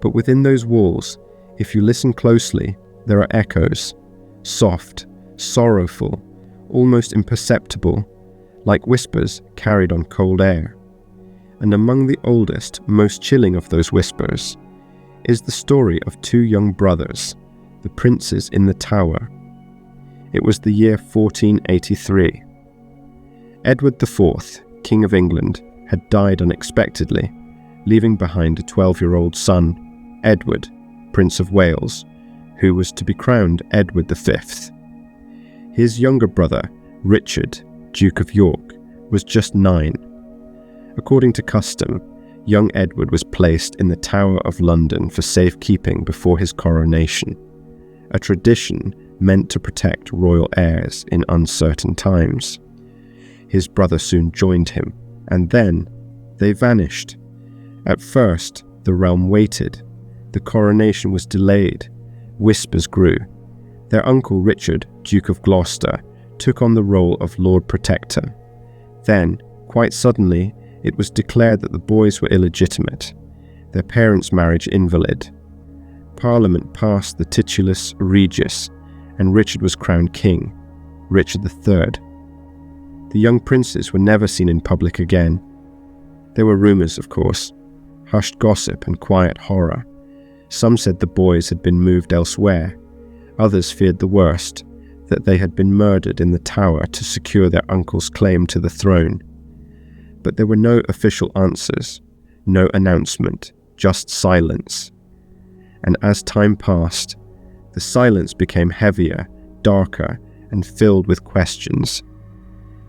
But within those walls, if you listen closely, there are echoes, soft, sorrowful, almost imperceptible, like whispers carried on cold air. And among the oldest, most chilling of those whispers, is the story of 2 young brothers, the princes in the tower. It was the year 1483. Edward IV, King of England, had died unexpectedly, leaving behind a 12-year-old son, Edward, Prince of Wales, who was to be crowned Edward V. His younger brother, Richard, Duke of York, was just 9. According to custom, young Edward was placed in the Tower of London for safekeeping before his coronation, a tradition meant to protect royal heirs in uncertain times. His brother soon joined him, and then they vanished. At first, the realm waited. The coronation was delayed. Whispers grew. Their uncle Richard, Duke of Gloucester, took on the role of Lord Protector. Then, quite suddenly, it was declared that the boys were illegitimate, their parents' marriage invalid. Parliament passed the titulus regius, and Richard was crowned king, Richard III. The young princes were never seen in public again. There were rumours, of course, hushed gossip and quiet horror. Some said the boys had been moved elsewhere. Others feared the worst, that they had been murdered in the tower to secure their uncle's claim to the throne. But there were no official answers, no announcement, just silence. And as time passed, the silence became heavier, darker, and filled with questions.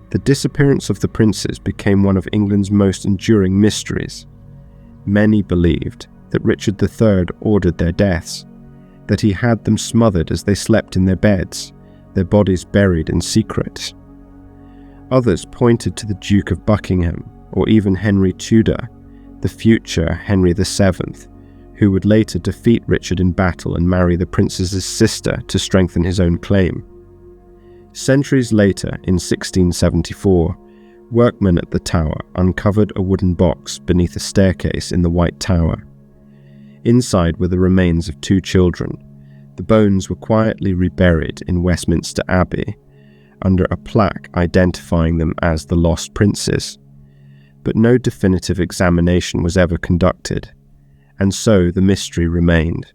The disappearance of the princes became one of England's most enduring mysteries. Many believed that Richard III ordered their deaths, that he had them smothered as they slept in their beds, their bodies buried in secret. Others pointed to the Duke of Buckingham, or even Henry Tudor, the future Henry VII, who would later defeat Richard in battle and marry the princess's sister to strengthen his own claim. Centuries later, in 1674, workmen at the tower uncovered a wooden box beneath a staircase in the White Tower. Inside were the remains of 2 children. The bones were quietly reburied in Westminster Abbey, under a plaque identifying them as the lost princes. but no definitive examination was ever conducted, and so the mystery remained.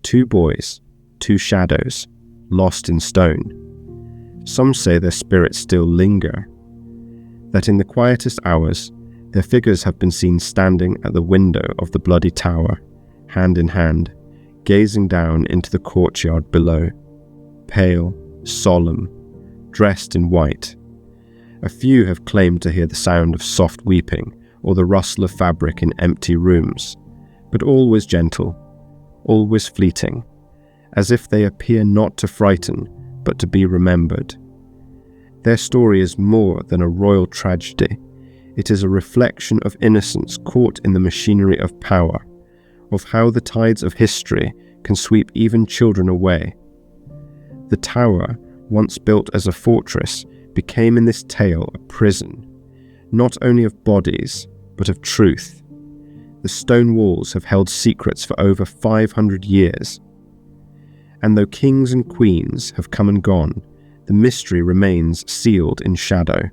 2 boys, 2 shadows, lost in stone. Some say their spirits still linger, that in the quietest hours their figures have been seen standing at the window of the bloody tower, hand in hand, gazing down into the courtyard below, pale, solemn, dressed in white. A few have claimed to hear the sound of soft weeping or the rustle of fabric in empty rooms, but always gentle, always fleeting, as if they appear not to frighten, but to be remembered. Their story is more than a royal tragedy. It is a reflection of innocence caught in the machinery of power, of how the tides of history can sweep even children away. The tower, once built as a fortress, became in this tale a prison, not only of bodies, but of truth. The stone walls have held secrets for over 500 years. And though kings and queens have come and gone, the mystery remains sealed in shadow.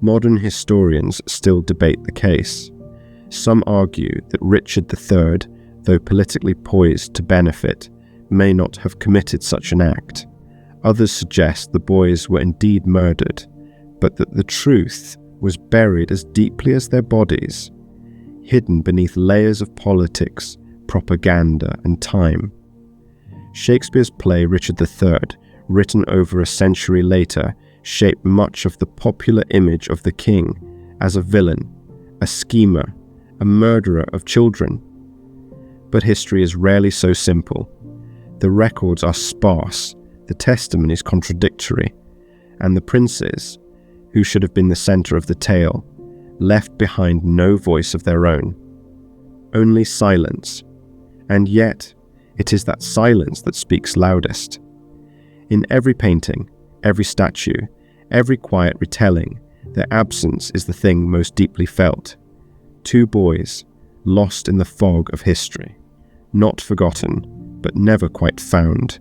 Modern historians still debate the case. Some argue that Richard III, though politically poised to benefit, may not have committed such an act. Others suggest the boys were indeed murdered, but that the truth was buried as deeply as their bodies, hidden beneath layers of politics, propaganda, and time. Shakespeare's play Richard III, written over a century later, shaped much of the popular image of the king as a villain, a schemer, a murderer of children. But history is rarely so simple. The records are sparse, the testimonies contradictory, and the princes, who should have been the centre of the tale, left behind no voice of their own. Only silence. And yet, it is that silence that speaks loudest. In every painting, every statue, every quiet retelling, their absence is the thing most deeply felt. 2 boys, lost in the fog of history, not forgotten, but never quite found.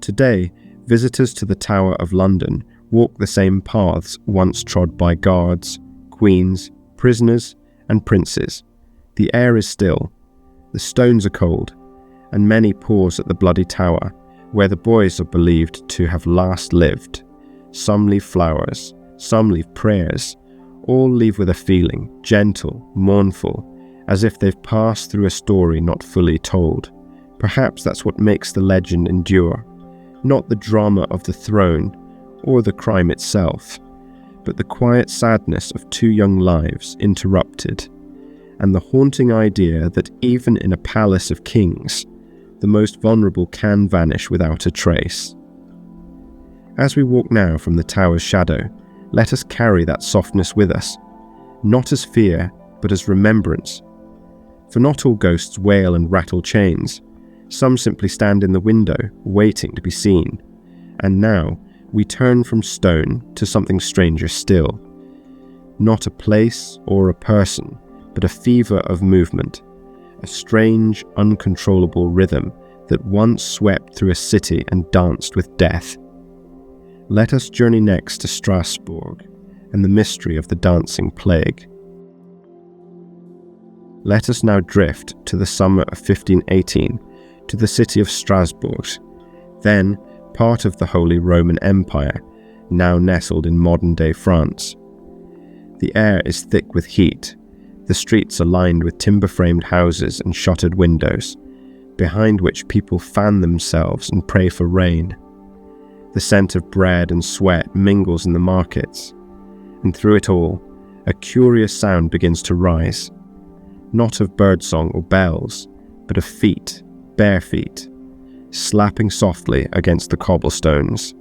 Today, visitors to the Tower of London walk the same paths once trod by guards, queens, prisoners, and princes. The air is still, the stones are cold, and many pause at the bloody tower, where the boys are believed to have last lived. Some leave flowers, some leave prayers, all leave with a feeling, gentle, mournful, as if they've passed through a story not fully told. Perhaps that's what makes the legend endure, not the drama of the throne or the crime itself, but the quiet sadness of 2 young lives interrupted, and the haunting idea that even in a palace of kings, the most vulnerable can vanish without a trace. As we walk now from the tower's shadow, let us carry that softness with us, not as fear, but as remembrance. For not all ghosts wail and rattle chains. Some simply stand in the window, waiting to be seen. And now, we turn from stone to something stranger still. Not a place or a person, but a fever of movement, a strange, uncontrollable rhythm that once swept through a city and danced with death. Let us journey next to Strasbourg and the mystery of the dancing plague. Let us now drift to the summer of 1518, to the city of Strasbourg, then part of the Holy Roman Empire, now nestled in modern-day France. The air is thick with heat. The streets are lined with timber-framed houses and shuttered windows, behind which people fan themselves and pray for rain. The scent of bread and sweat mingles in the markets, and through it all, a curious sound begins to rise, not of birdsong or bells, but of feet, bare feet, slapping softly against the cobblestones.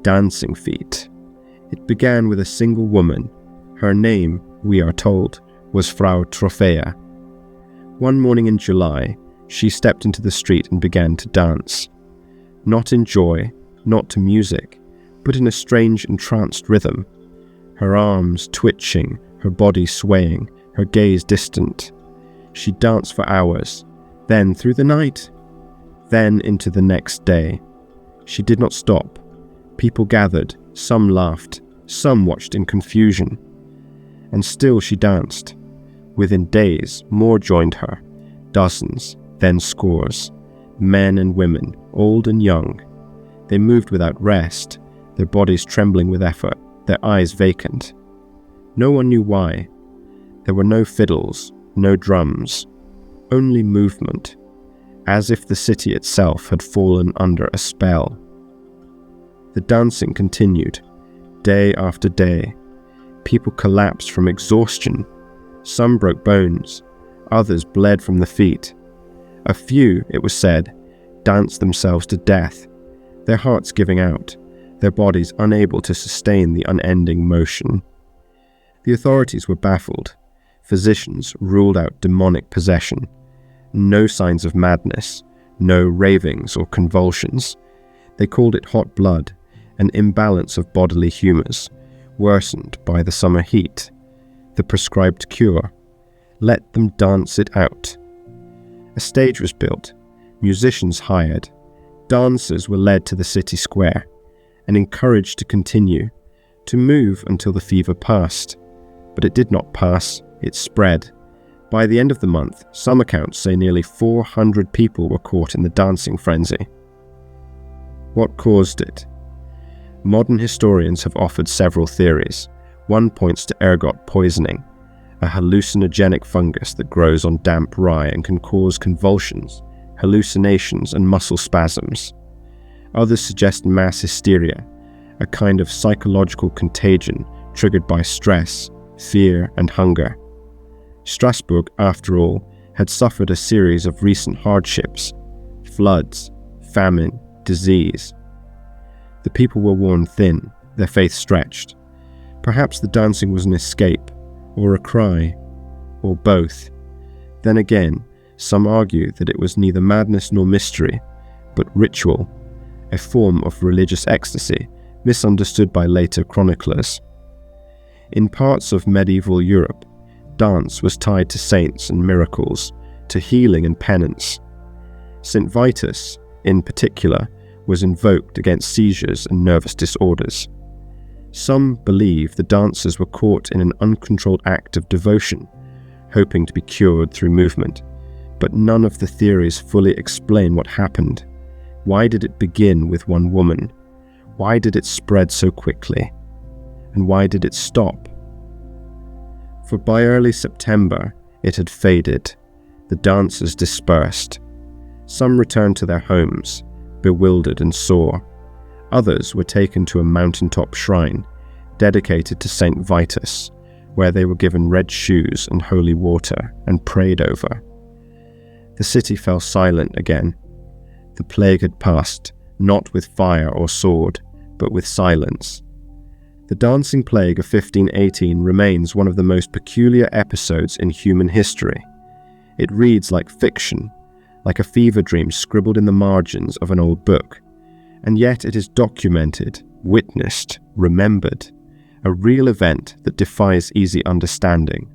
Dancing feet. It began with a single woman. Her name, we are told, was Frau Trophea. One morning in July, she stepped into the street and began to dance. Not in joy, not to music, but in a strange entranced rhythm. Her arms twitching, her body swaying, her gaze distant. She danced for hours, then through the night, then into the next day. She did not stop. People gathered, some laughed, some watched in confusion. and still she danced. Within days, more joined her, dozens, then scores, men and women, old and young. They moved without rest, their bodies trembling with effort, their eyes vacant. No one knew why. There were no fiddles, no drums, only movement, as if the city itself had fallen under a spell. The dancing continued, day after day. People collapsed from exhaustion. Some broke bones, others bled from the feet. A few, it was said, danced themselves to death, their hearts giving out, their bodies unable to sustain the unending motion. The authorities were baffled. Physicians ruled out demonic possession. No signs of madness, no ravings or convulsions. They called it hot blood, an imbalance of bodily humours, worsened by the summer heat. The prescribed cure. Let them dance it out. A stage was built, musicians hired, dancers were led to the city square, and encouraged to continue, to move until the fever passed. But it did not pass, it spread. By the end of the month, some accounts say nearly 400 people were caught in the dancing frenzy. What caused it? Modern historians have offered several theories. One points to ergot poisoning, a hallucinogenic fungus that grows on damp rye and can cause convulsions, hallucinations, and muscle spasms. Others suggest mass hysteria, a kind of psychological contagion triggered by stress, fear, and hunger. Strasbourg, after all, had suffered a series of recent hardships: floods, famine, disease. The people were worn thin, their faith stretched. Perhaps the dancing was an escape, or a cry, or both. Then again, some argue that it was neither madness nor mystery, but ritual, a form of religious ecstasy misunderstood by later chroniclers. In parts of medieval Europe, dance was tied to saints and miracles, to healing and penance. St. Vitus, in particular, was invoked against seizures and nervous disorders. Some believe the dancers were caught in an uncontrolled act of devotion, hoping to be cured through movement, but none of the theories fully explain what happened. Why did it begin with one woman? Why did it spread so quickly? And why did it stop? For by early September, it had faded. The dancers dispersed. Some returned to their homes, bewildered and sore. Others were taken to a mountaintop shrine, dedicated to St. Vitus, where they were given red shoes and holy water and prayed over. The city fell silent again. The plague had passed, not with fire or sword, but with silence. The dancing plague of 1518 remains one of the most peculiar episodes in human history. It reads like fiction, like a fever dream scribbled in the margins of an old book, and yet it is documented, witnessed, remembered, a real event that defies easy understanding.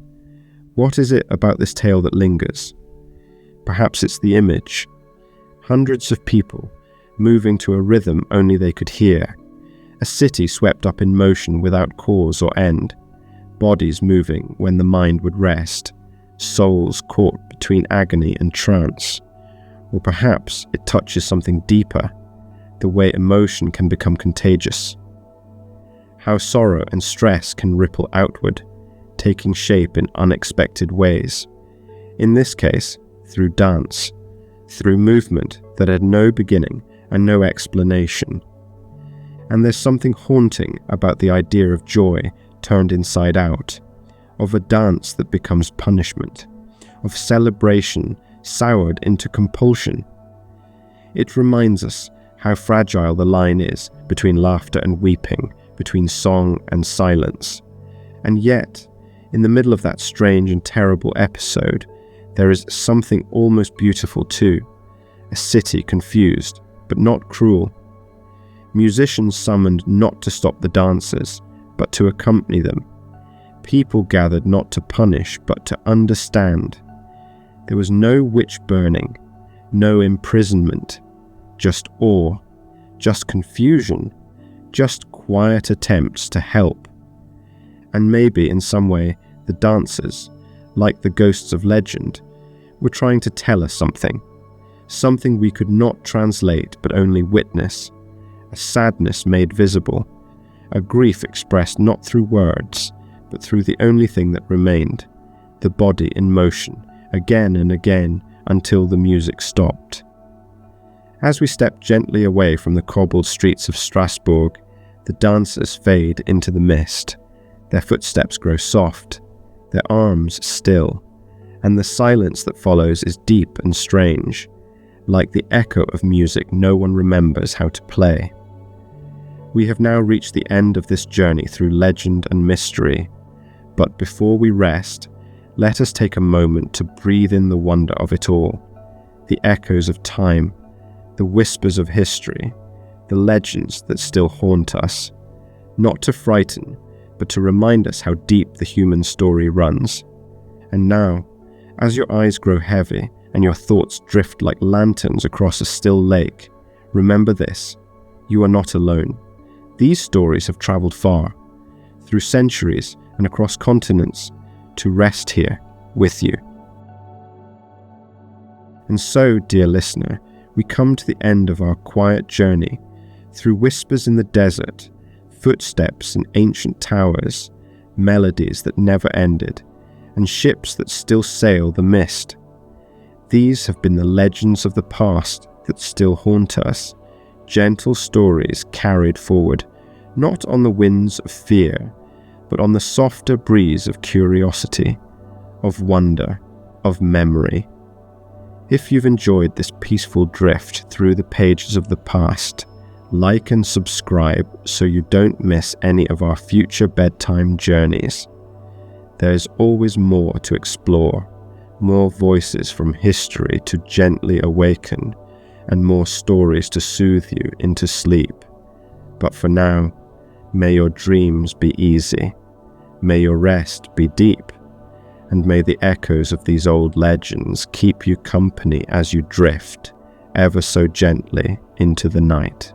What is it about this tale that lingers? Perhaps it's the image. Hundreds of people, moving to a rhythm only they could hear. A city swept up in motion without cause or end. Bodies moving when the mind would rest. Souls caught between agony and trance. Or perhaps it touches something deeper, the way emotion can become contagious. How sorrow and stress can ripple outward, taking shape in unexpected ways. In this case, through dance, through movement that had no beginning and no explanation. And there's something haunting about the idea of joy turned inside out, of a dance that becomes punishment, of celebration soured into compulsion. It reminds us how fragile the line is between laughter and weeping, between song and silence. And yet, in the middle of that strange and terrible episode, there is something almost beautiful too, a city confused, but not cruel. Musicians summoned not to stop the dancers, but to accompany them. People gathered not to punish, but to understand. There was no witch burning, no imprisonment, just awe, just confusion, just quiet attempts to help. And maybe in some way the dancers, like the ghosts of legend, were trying to tell us something we could not translate but only witness, a sadness made visible, a grief expressed not through words but through the only thing that remained, the body in motion, again and again until the music stopped. As we step gently away from the cobbled streets of Strasbourg, the dancers fade into the mist. Their footsteps grow soft, their arms still, and the silence that follows is deep and strange, like the echo of music no one remembers how to play. We have now reached the end of this journey through legend and mystery, but before we rest, let us take a moment to breathe in the wonder of it all, the echoes of time, the whispers of history, the legends that still haunt us, not to frighten, but to remind us how deep the human story runs. And now, as your eyes grow heavy and your thoughts drift like lanterns across a still lake, remember this: you are not alone. These stories have traveled far, through centuries and across continents, to rest here with you. And so, dear listener, we come to the end of our quiet journey through whispers in the desert, footsteps in ancient towers, melodies that never ended, and ships that still sail the mist. These have been the legends of the past that still haunt us, gentle stories carried forward, not on the winds of fear, but on the softer breeze of curiosity, of wonder, of memory. If you've enjoyed this peaceful drift through the pages of the past, like and subscribe so you don't miss any of our future bedtime journeys. There is always more to explore, more voices from history to gently awaken, and more stories to soothe you into sleep. But for now, may your dreams be easy, may your rest be deep, and may the echoes of these old legends keep you company as you drift, ever so gently, into the night.